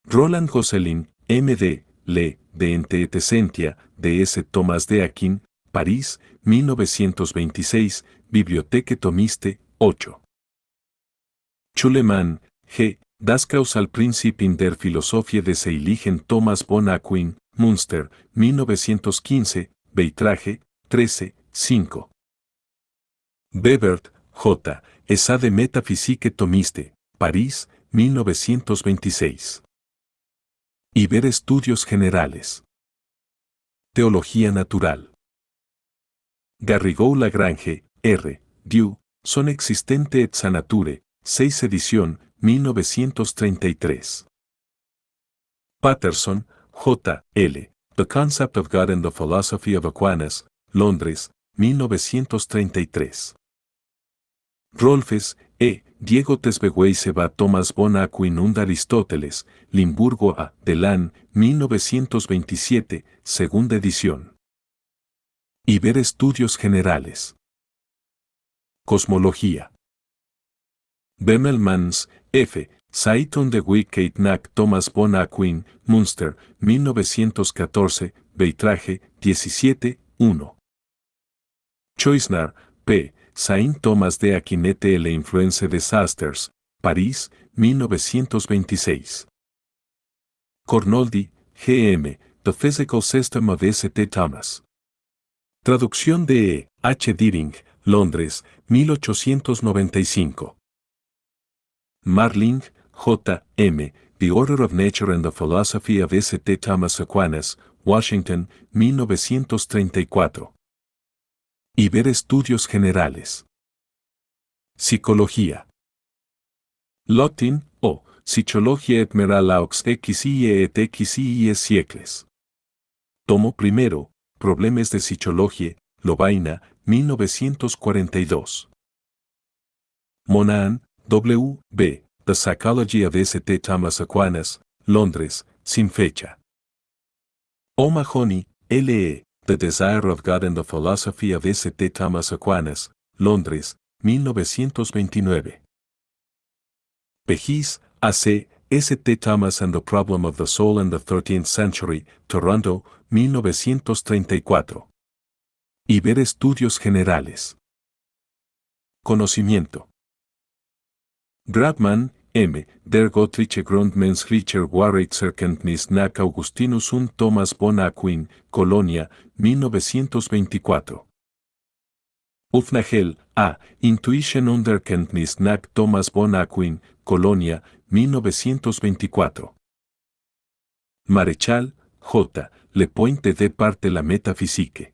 Roland Gosselin, M.D., Le, de Ente et Essentia, de S. Thomas de Aquin, París, 1926, Bibliothèque Thomiste, 8. Schulemann, G. Das Kausalprinzip in der Philosophie des Heiligen Thomas von Aquin, Münster, 1915, Beitrage, 13, 5. Bebert, J. Essai de Métaphysique Thomiste, París, 1926. Iber Estudios Generales. Teología Natural. Garrigou-Lagrange, R. Du, Son Existente et sa Nature, 6 edición, 1933. Patterson, J. L. The Concept of God and the Philosophy of Aquinas, Londres, 1933. Rolfes, E. Diego Tesbeweise va Thomas von Aquin und Aristóteles, Limburgo A. Delan, 1927, segunda edición. Iber Estudios Generales. Cosmología. Bemmelmans, F. Zeitung der Wirklichkeit nach Thomas von Aquin, Münster, 1914, Beitrage, 17, 1. Choisnar, P. Saint Thomas de Aquinette et l'Influence des Astres, París, 1926. Cornoldi, G.M., The Physical System of S.T. Thomas. Traducción de E. H. Deering, Londres, 1895. Marling, J. M., The Order of Nature and the Philosophy of S.T. Thomas Aquinas, Washington, 1934. Iber Estudios Generales. Psicología. Latin, o, Psychologia et Moralaux XIE et XIE siècles. Tomo primero, Problemas de Psichologie, Lovaina, 1942. Monahan, W. B., The Psychology of S.T. Thomas Aquinas, Londres, sin fecha. O'Mahony, L.E., The Desire of God and the Philosophy of S.T. Thomas Aquinas, Londres, 1929. Pegis, A.C., S.T. Thomas and the Problem of the Soul in the 13th Century, Toronto, 1934. Iber Estudios Generales. Conocimiento. Grabman, M. Der Göttliche Grundmenschlicher Wahrheitserkenntnis nach Augustinus und Thomas von Aquin, Colonia, 1924. Hufnagel, A. Intuition und Erkenntnis nach Thomas von Aquin, Colonia, 1924. Marechal, J. Le Point de Parte la Métaphysique.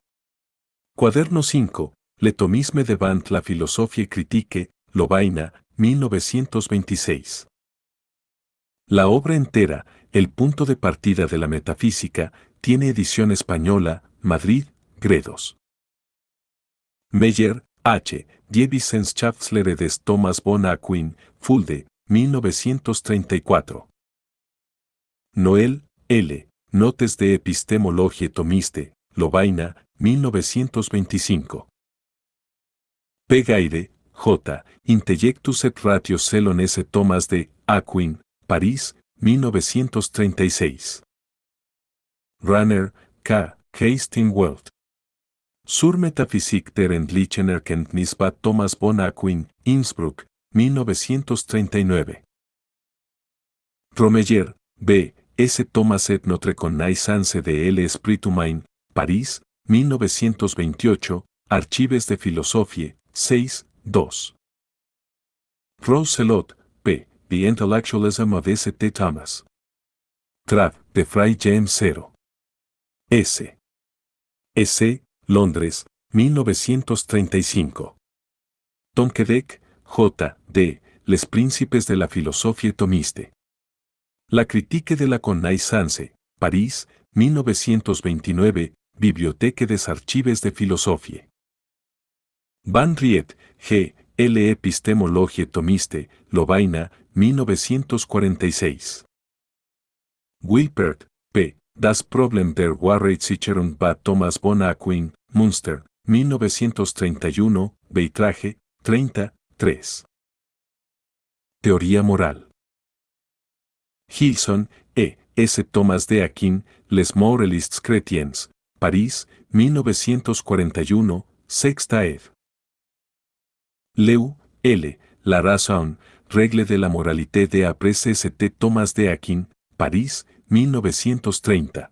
Cuaderno 5, Le Thomisme devant la Philosophie Critique, Lovaina, 1926. La obra entera, El punto de partida de la metafísica, tiene edición española, Madrid, Gredos. Meyer, H. Die Wissenschaftslehre des Thomas von Aquin, Fulde, 1934. Noel, L. Notes de Epistemologie Thomiste, Lovaina, 1925. Pegaire, J. Intellectus et Ratio Selon S. Thomas de Aquin, París, 1936. Runner, K. Hastings-Welt. Zur Metaphysik der Endlichen Erkenntnis bei Thomas von Aquin, Innsbruck, 1939. Romeyer, B. S. Thomas et notre connaissance de l'esprit humain, París, 1928, Archives de Philosophie, 6, 2. Roselot, P. The Intellectualism of S. T. Thomas. Trad, de Fray James 0. S. S. Londres, 1935. Tonquedec, J. D. Les Príncipes de la Philosophie Thomiste. La Critique de la Connaissance, París, 1929, Bibliothèque des Archives de Philosophie. Van Riet, G. L. Epistemologie Thomiste, Lovaina, 1946. Wilpert, P. Das Problem der Wahrheitssicherung bei Thomas von Aquin, Münster, 1931, Beitrage, 30, 3. Teoría moral. Gilson, E. S. Thomas de Aquin, Les Moralistes Chrétiens, París, 1941, Sexta ed. Leu, L. La Raison, Règle de la Moralité de après St. Thomas de Aquin, París, 1930.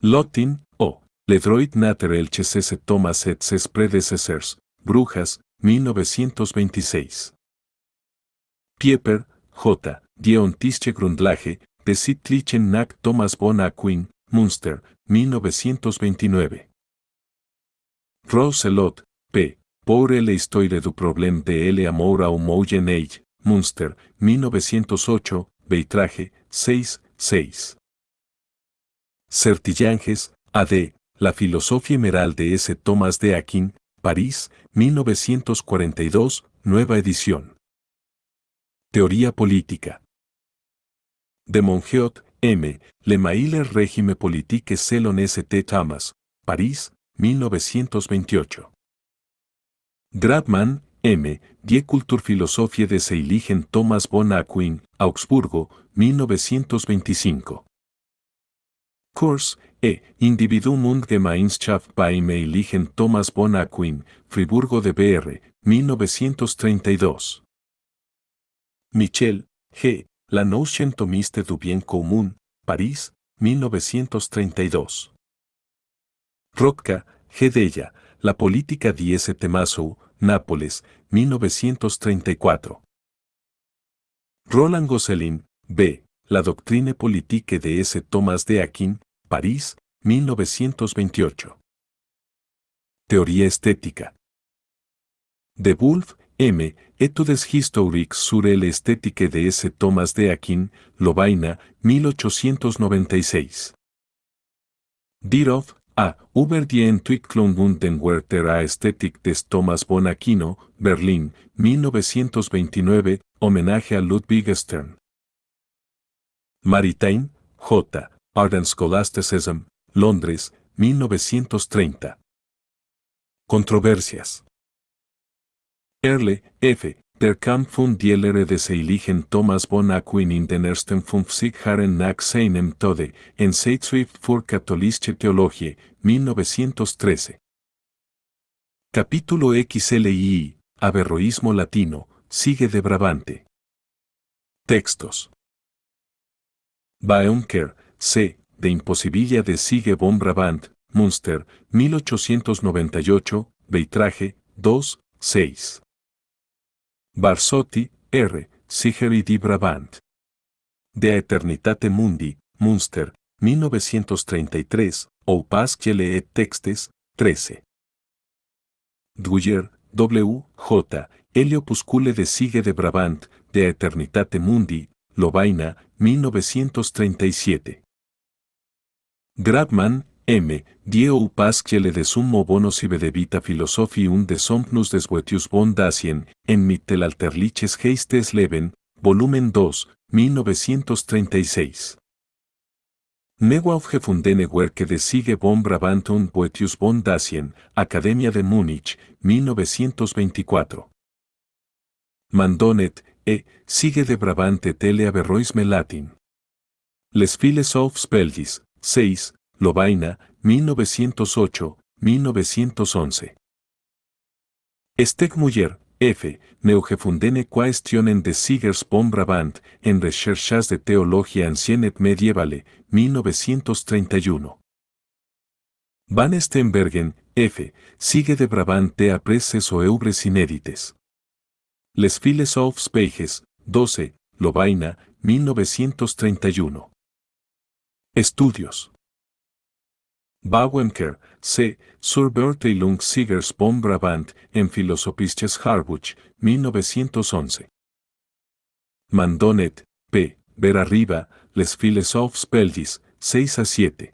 Lottin, O. Le droit naturel chez S. Thomas et ses prédécesseurs, Brujas, 1926. Pieper, J. Die Ontische Grundlage, des Sittlichen nach Thomas von Aquin, Münster, 1929. Roselot, P. Pour l'histoire du problème de l'amour homogène, Münster, 1908, Beitrage, 6, 6. Sertillanges, A.D., La filosofía emeral de S. Thomas de Aquin, París, 1942, nueva edición. Teoría política. De Mongeot, M. Le Mailler Régime Politique Selon St. Thomas, París, 1928. Grabmann, M. Die Kulturphilosophie des Heiligen Thomas von Aquin, Augsburgo, 1925. Kurs, E. Individuum und Gemeinschaft beim Heiligen Thomas von Aquin, Friburgo de Br, 1932. Michel, G. La notion thomiste du bien commun, París, 1932. Rotka, G. Della, La política di S. Tommaso, Nápoles, 1934. Roland Gosselin, B. La doctrine politique de S. Thomas de Aquin, París, 1928. Teoría estética. De Wolf, M. Études historiques sur l'esthétique de S. Thomas de Aquin, Lovaina, 1896. Dirov, A. Über die Entwicklung und den Wert der Ästhetik des Thomas von Aquino, Berlín, 1929, homenaje a Ludwig Stern. Maritain, J. Art and Scholasticism, Londres, 1930. Controversias. Erle, F. Der Kampf und die Lehre des Heiligen Thomas von Aquin in den ersten 50 Jahren nach seinem Tode, en Zeitschrift für katholische Theologie, 1913. Capítulo XLII, Averroísmo latino, sigue de Brabante. Textos. Baeumker, C. De Imposibilia de Siege von Brabant, Münster, 1898, Beitrage, 2, 6. Barsotti, R. Sigeri di Brabant. De Aeternitate Mundi, Münster, 1933, ou Pasquele et Textes, 13. Dwyer, W. J. El opuscule de Sigue de Brabant, de Aeternitate Mundi, Lovaina, 1937. Grabmann, M. Dieu pasquele de summo bono sive de vita philosophium de somnus des Boetius von Dacian, en mittelalterliches Geistes Leben, volumen 2, 1936. Neuaufgefundene Werke de Sige von Brabant und Boetius von Dacian, Academia de Múnich, 1924. Mandonet, Sige de Brabant et ele Averroisme Latin. Les Philosophes Belgis, 6, Lovaina, 1908, 1911. Stegmuller, F. Neugefundene Quaestionen des Sigers von Brabant, en Recherches de Theologia Ancienne et Medievale, 1931. Van Stenbergen, F. Sige de Brabant te apreces o eubres inédites. Les Philosophes Belges, 12, Lovaina, 1931. Estudios. Bauenker, C. Zur Beurteilung Sigers von Brabant, en Philosophisches Harbuch, 1911. Mandonet, P. Ver arriba, Les Philosophes Belgis, 6 a 7.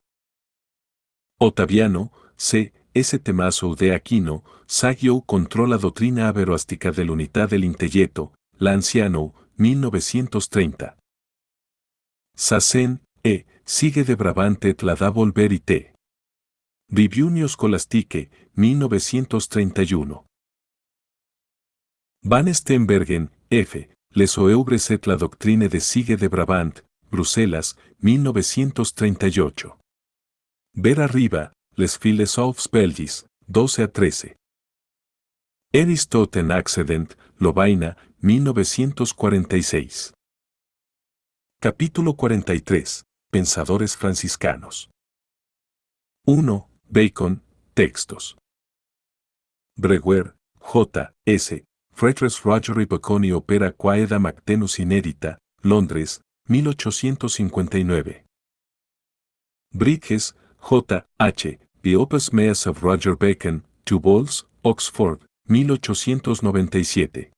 Ottaviano, C. S. Tommaso de Aquino, Sagio contro la dottrina averroastica dell'unità dell'intelletto, L'Anciano, 1930. Sassen, E. Sige de Brabant et la Davol Verité. Riviunio Scholastique, 1931. Van Stenbergen, F. Les Oeuvres et la Doctrine de Sige de Brabant, Bruselas, 1938. Ver arriba, Les Philosophes Belgis, 12 a 13. Aristoten Accident, Lovaina, 1946. Capítulo 43. Pensadores franciscanos. 1. Bacon, textos. Brewer, J. S. Friedrich Roger Bacon y Opera Quaeda Mactenus Inedita, Londres, 1859. Bridges, J. H. The Opus Meas of Roger Bacon, 2 vols, Oxford, 1897.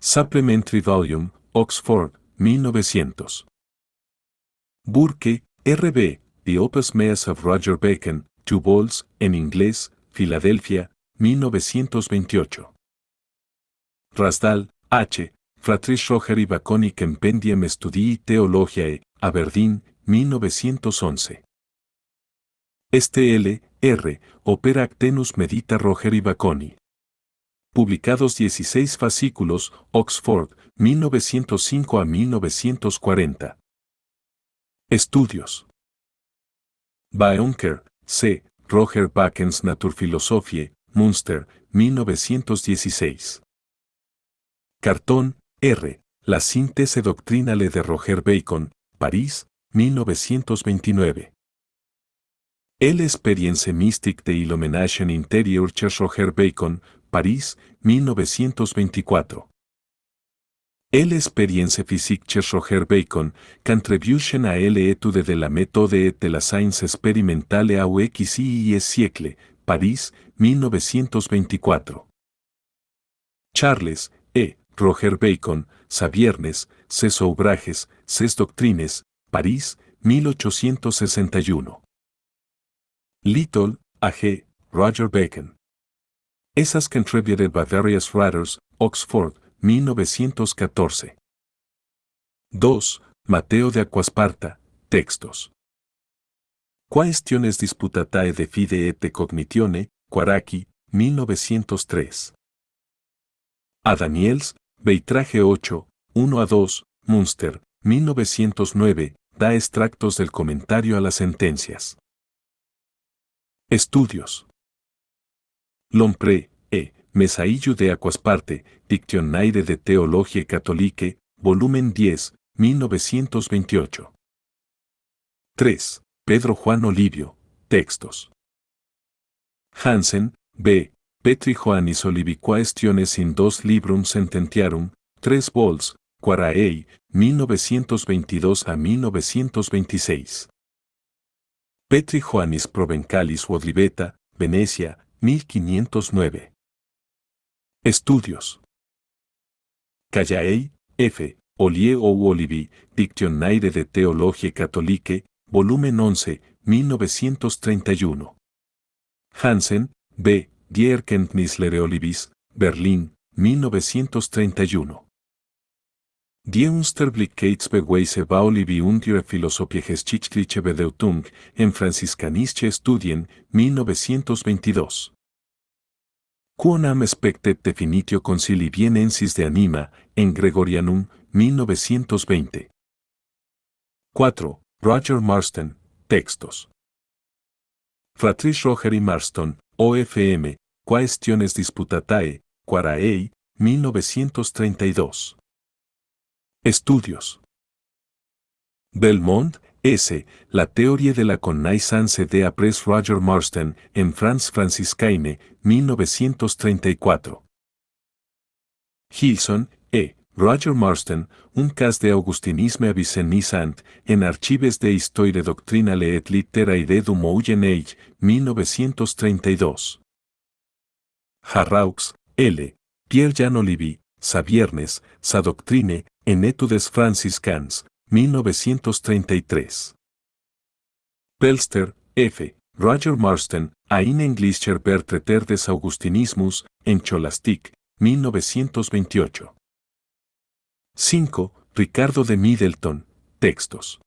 Supplementary Volume, Oxford, 1900. Burke, R.B., The Opus Meas of Roger Bacon, 2 vols, en inglés, Filadelfia, 1928. Rasdal, H., Friedrich Roger y Bacon y Compendiem Studii Theologiae, Aberdeen, 1911. L. R., Opera Actenus Medita Roger y Baconi. Publicados 16 fascículos, Oxford, 1905 a 1940. Estudios. Baeunker, C. Roger Bacons Naturphilosophie, Münster, 1916. Carton, R. La Synthèse doctrinale de Roger Bacon, París, 1929. L'Expérience mystique de l'Illumination intérieure chez Roger Bacon, París, 1924. L'Expérience physique chez Roger Bacon, Contribution à l'étude de la méthode et de la science expérimentale au XIe siècle, París, 1924. Charles, E. Roger Bacon, Saviernes, Ses Ouvrages, Ses Doctrines, París, 1861. Little, A.G., Roger Bacon. Essas Contributed by Various Writers, Oxford, 1914. 2. Mateo de Acquasparta, textos. Quaestiones disputatae de fide et de cognitione, Quaracchi, 1903. A Daniels, Beitrage 8, 1 a 2, Münster, 1909, da extractos del comentario a las sentencias. Estudios. Lompré, E. Mesaillo de Acquasparte, Dictionnaire de Theologie Catholique, volumen 10, 1928. 3. Pedro Juan Olivio, textos. Hansen, B. Petri Joannis Olivi Quaestiones in 2 Librum Sententiarum, 3 vols, Quaraei, 1922 a 1926. Petri Joannis Provencalis Odliveta, Venecia, 1509. Estudios. Callaei, F. Olie ou Olivi, Dictionnaire de Theologie Catholique, volumen 11, 1931. Hansen, B. Die Erkenntnis Olivis, Berlín, 1931. Die Unsterblickkeitsbeweise Baulivi und ihre Philosophiegeschichtliche Bedeutung en Franziskanische Studien, 1922. Quonam expectet definitio concili vienensis de anima, en Gregorianum, 1920. 4. Roger Marston, textos. Fratris Rogeri Marston, OFM, Quaestiones Disputatae, Quaraei, 1932. Estudios. Belmont, S. La teoría de la connaissance de après Roger Marston, en France Franciscaine, 1934. Gilson, E. Roger Marston, un cas de Augustinisme avicennisant, en Archives de Histoire doctrinale et littéraire du Moyen Age, 1932. Harraux, L. Pierre-Jean Olivier, Sa Viernes, Sa Doctrine, en Études franciscans, 1933. Pelster, F. Roger Marston, ein englischer Vertreter des Augustinismus, en Scholastic, 1928. 5. Ricardo de Middleton, textos.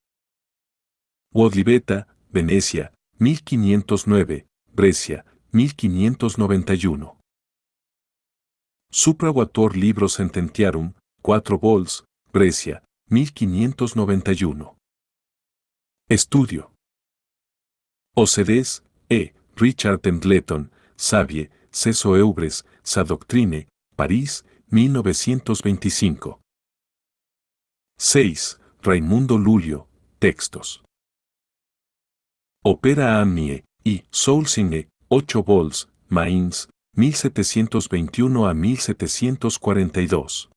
Wodlibeta, Venecia, 1509, Brescia, 1591. Supravuator Libro Sententiarum, 4 vols, Brescia, 1591. Estudio. Ocedes, E. Richard Templeton, Savie, Ceso Eubres, Sa Doctrine, París, 1925. 6. Raimundo Lulio, textos. Opera Amnie, y Soulsinge, 8 vols, Mainz, 1721 a 1742.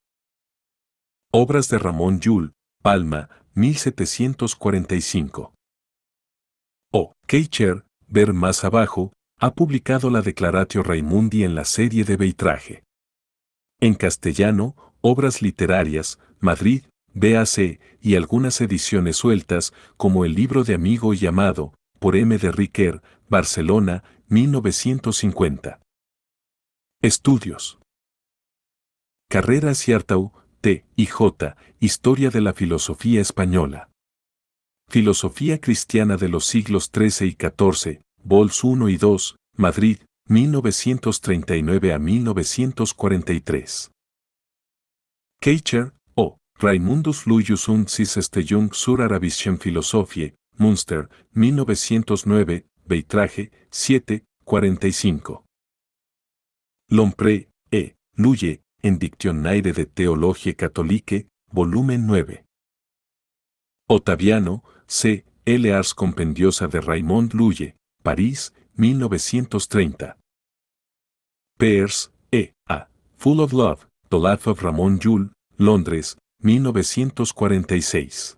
Obras de Ramón Llull, Palma, 1745. O. Keicher, ver más abajo, ha publicado la Declaratio Raimundi en la serie de Beitrage. En castellano, Obras Literarias, Madrid, BAC, y algunas ediciones sueltas, como el libro de Amigo y Amado, por M. de Riquer, Barcelona, 1950. Estudios. Carreras y Artau, T. y J. Historia de la Filosofía Española. Filosofía Cristiana de los siglos XIII y XIV, vols 1 y 2, Madrid, 1939 a 1943. Keicher, O. Raimundus Luius und sis Stellung zur arabischen Philosophie, Münster, 1909, Beitrage, 7, 45. Lompré, E. Luye, en Dictionnaire de Theologie Catholique, volumen 9. Ottaviano, C. L. Ars Compendiosa de Raymond Luye, París, 1930. Peirce, E. A. Full of Love, The Life of Ramón Llull, Londres, 1946.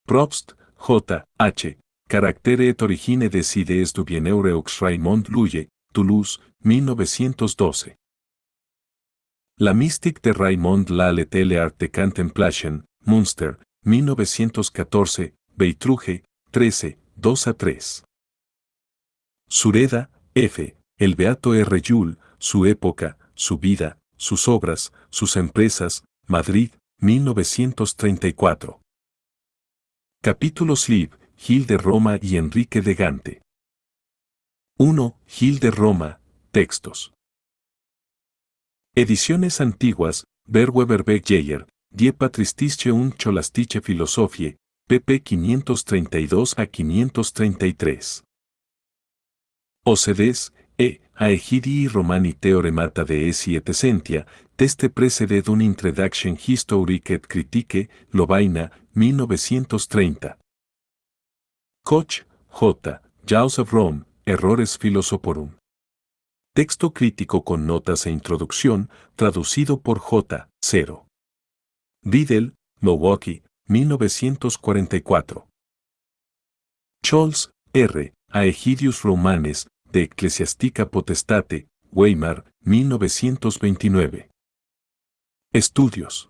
Probst, J. H. Caractere et origine des idées du Bienheureux Raymond Luye, Toulouse, 1912. La Mystique de Raymond Lallet et l'Art de Contemplation, Münster, 1914, Beitruge, 13, 2 a 3. Sureda, F. El Beato R. Llull, su época, su vida, sus obras, sus empresas, Madrid, 1934. Capítulos Liv, Gil de Roma y Enrique de Gante. 1. Gil de Roma, textos. Ediciones antiguas, Berweberbeck Jayer, Die Patristische und Scholastische Philosophie, pp. 532 a 533. Ocedes, E. Aegidii Romani Theoremata de esi et essentia, teste preceded un Introduction Historique et Critique, Lovaina, 1930. Koch, J. Jaws of Rome, Errores Philosophorum. Texto crítico con notas e introducción, traducido por J. 0. Riddle, Milwaukee, 1944. Scholz, R. Aegidius Romanes, de Ecclesiastica Potestate, Weimar, 1929. Estudios.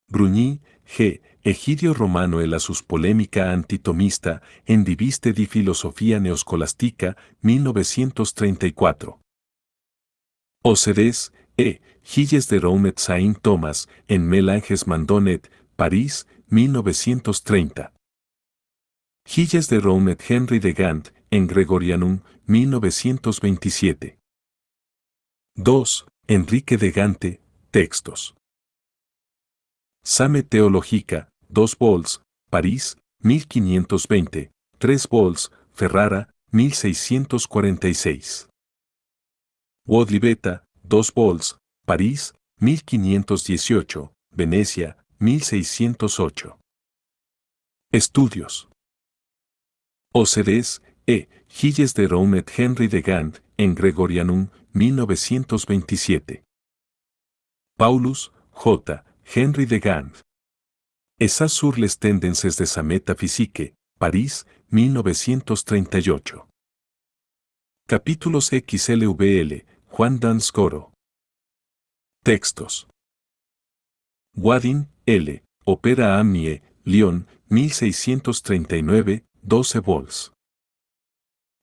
Brugny, G. Egidio Romano e la sus polemica antitomista en diviste di filosofía neoscolástica, 1934. Ocedes, E. Gilles de Roumet Saint Thomas, en Mélanges Mandonet, París, 1930. Gilles de Roumet Henry de Gand, en Gregorianum, 1927. 2. Enrique de Gante, Textos. Same Teológica, 2 vols, París, 1520, 3 vols, Ferrara, 1646. Wodlibeta, 2 vols, París, 1518, Venecia, 1608. Estudios. Ocedes, E. Gilles de Roumet Henry de Gand, en Gregorianum, 1927. Paulus, J. Henry de Gand. Essas sur les tendences de sa métaphysique, París, 1938. Capítulos XLVL, Juan Dans Coro. Textos. Wadin, L. Opera Amnie, Lyon, 1639, 12 vols.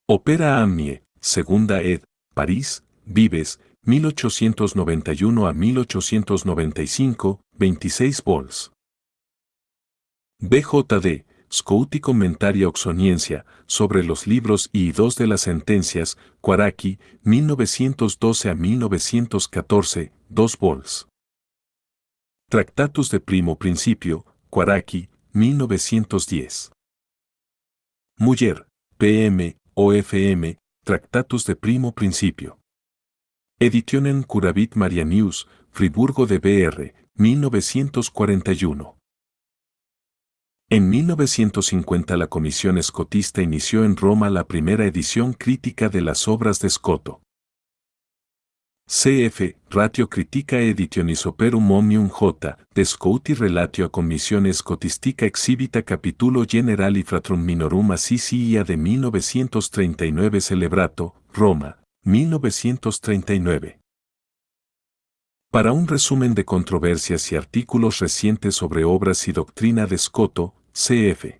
Opera Amnie, Segunda ed., París, Vives, 1891 a 1895, 26 vols. BJD, Scouti Commentaria Oxoniencia, sobre los libros y dos de las sentencias, Quaracchi, 1912 a 1914, 2 vols. Tractatus de Primo Principio, Quaracchi, 1910. Muller, PM, OFM, Tractatus de Primo Principio. Editionen Curavit Marianius, Friburgo de BR, 1941. En 1950 la Comisión Escotista inició en Roma la primera edición crítica de las obras de Scotto. Cf. Ratio Critica Editionis Operum Omnium J. de Scouti Relatio a Commissione Scotistica Exhibita Capitulo Generali Fratrum Minorum Assicia de 1939 Celebrato, Roma, 1939. Para un resumen de controversias y artículos recientes sobre obras y doctrina de Scotto, cf.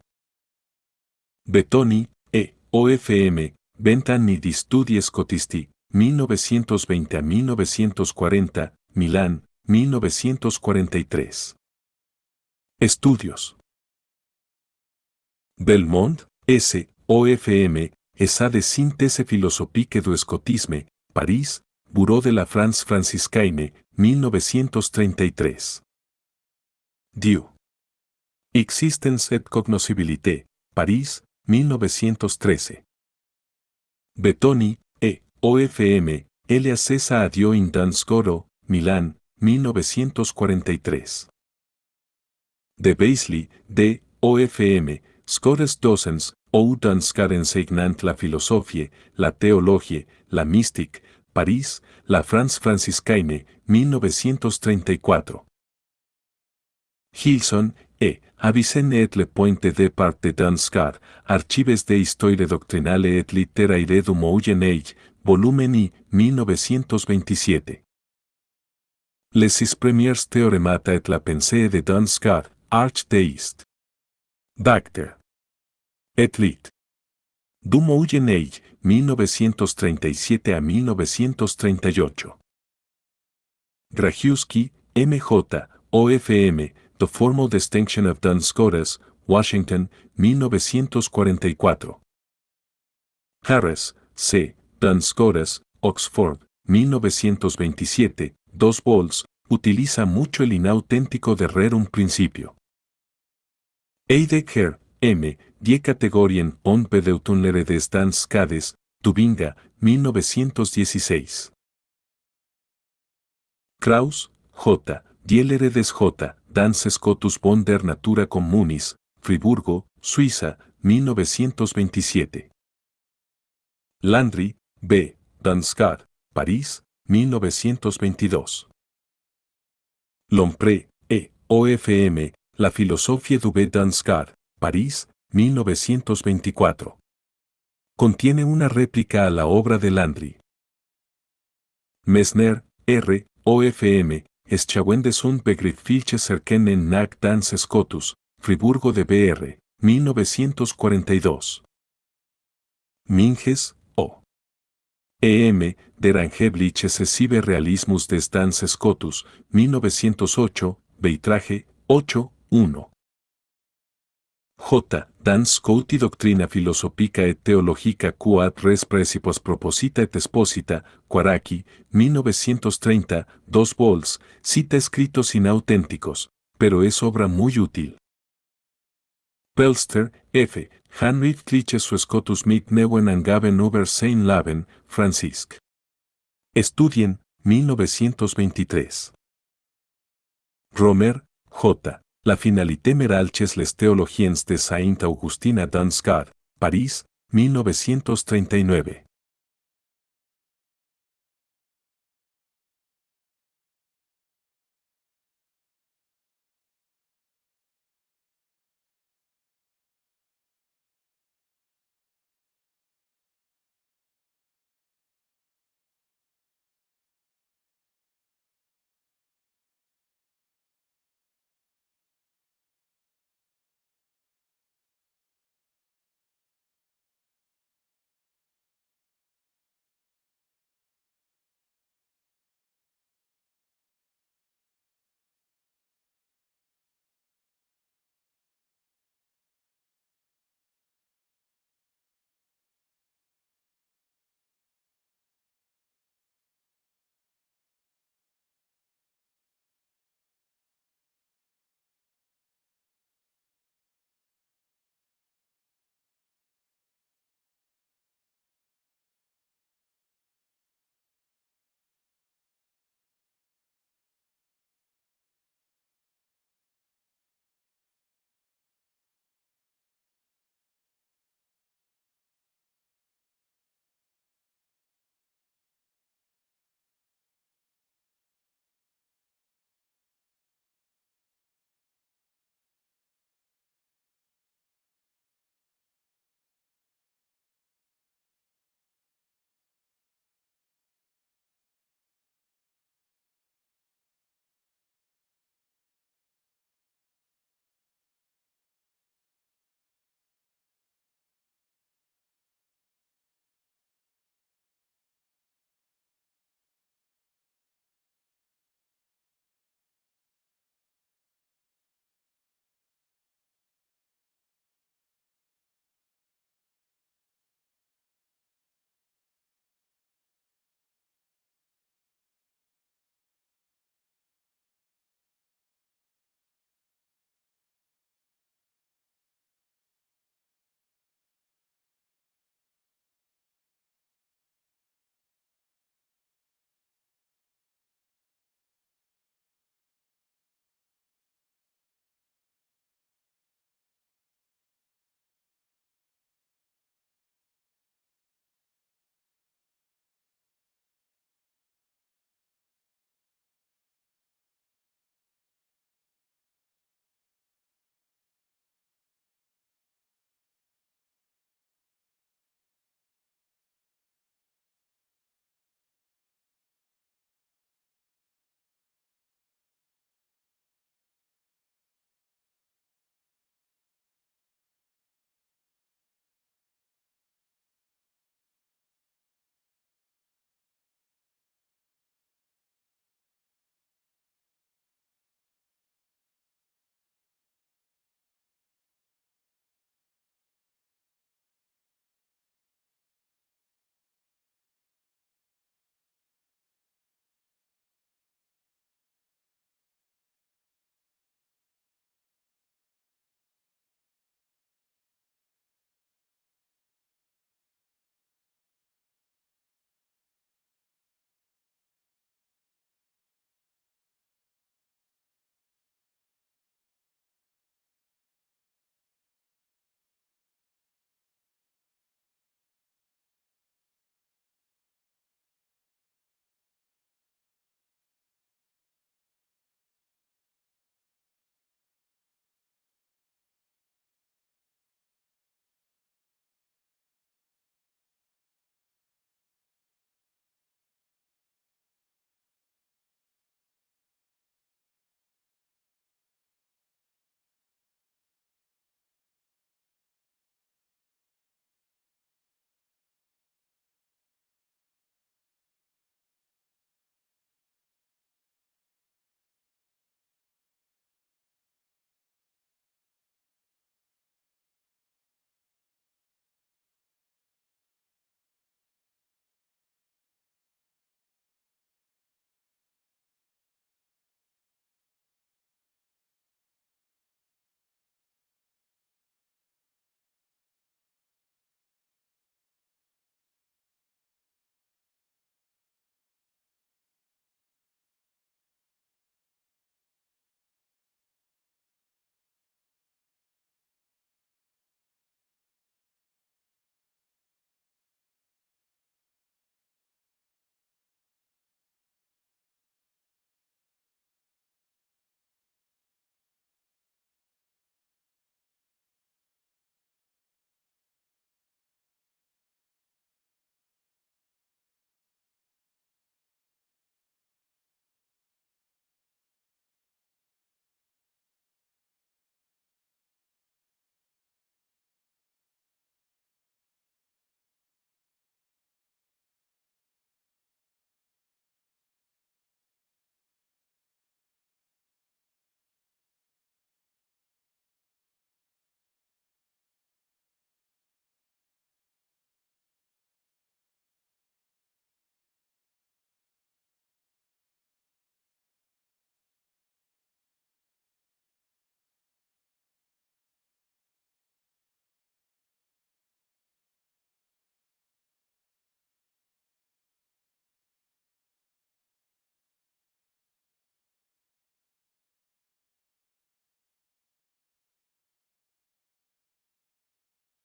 Bettoni, E. OFM, Vent'anni di studi scotisti, 1920 a 1940, Milán, 1943. Estudios. Belmont, S. OFM, Essai de synthèse philosophique du scotisme, París, Bureau de la France Franciscaine, 1933. Dieu. Existence et Cognoscibilité, París, 1913. Bettoni, E. OFM, Elia Cesa Adio in Dans Coro, Milán, 1943. De Beisley, D. OFM, Scores Docens, ou dans enseignant la philosophie, la théologie, la mystique, París, la France Franciscaine, 1934. Gilson, E. Avicenne et le point de départ de Danscar, Archives de Histoire Doctrinale et Littéraire du Moyen Age, volumen I, 1927. Les six premiers théoremata et la pensée de Danscar, archdeist. Dr. Et lit. Du Moyen Age, 1937 a 1938. Grajewski, M.J., OFM, The Formal Distinction of Duns Scotus, Washington, 1944. Harris, C., Duns Scotus, Oxford, 1927, 2 vols, utiliza mucho el inauténtico de rerum principio. Heidegger, M., Die Kategorien und Bedeutunglehre des Dans Scades, Tubinga, 1916. Kraus, J., Die Lehre des J., Dans Scotus von der Natura Communis, Friburgo, Suiza, 1927. Landry, B., Danscar, París, 1922. Lompré, E., OFM, La Philosophie du Danscar, París, 1924. Contiene una réplica a la obra de Landry. Messner, R., OFM, Schauendes und Begriffliches Erkennen nach dans Scotus, Friburgo de Br. 1942. Minges, O. E.M., Der angebliche excessive Realismus des Dans Scotus, 1908, Beitrage, 8, 1. J. Dans Scotti Doctrina Philosophica et Theologica quod res Principos Proposita et Exposita, Quaraki, 1930, 2 vols, cita escritos inauténticos, pero es obra muy útil. Pelster, F. Handschriftliches Scotus mit neuen Angaben über sein Leben, Franzisk. Studien, 1923. Romer, J. La finalité meralches les théologiens de Saint Augustin à Dansgaard, París, 1939.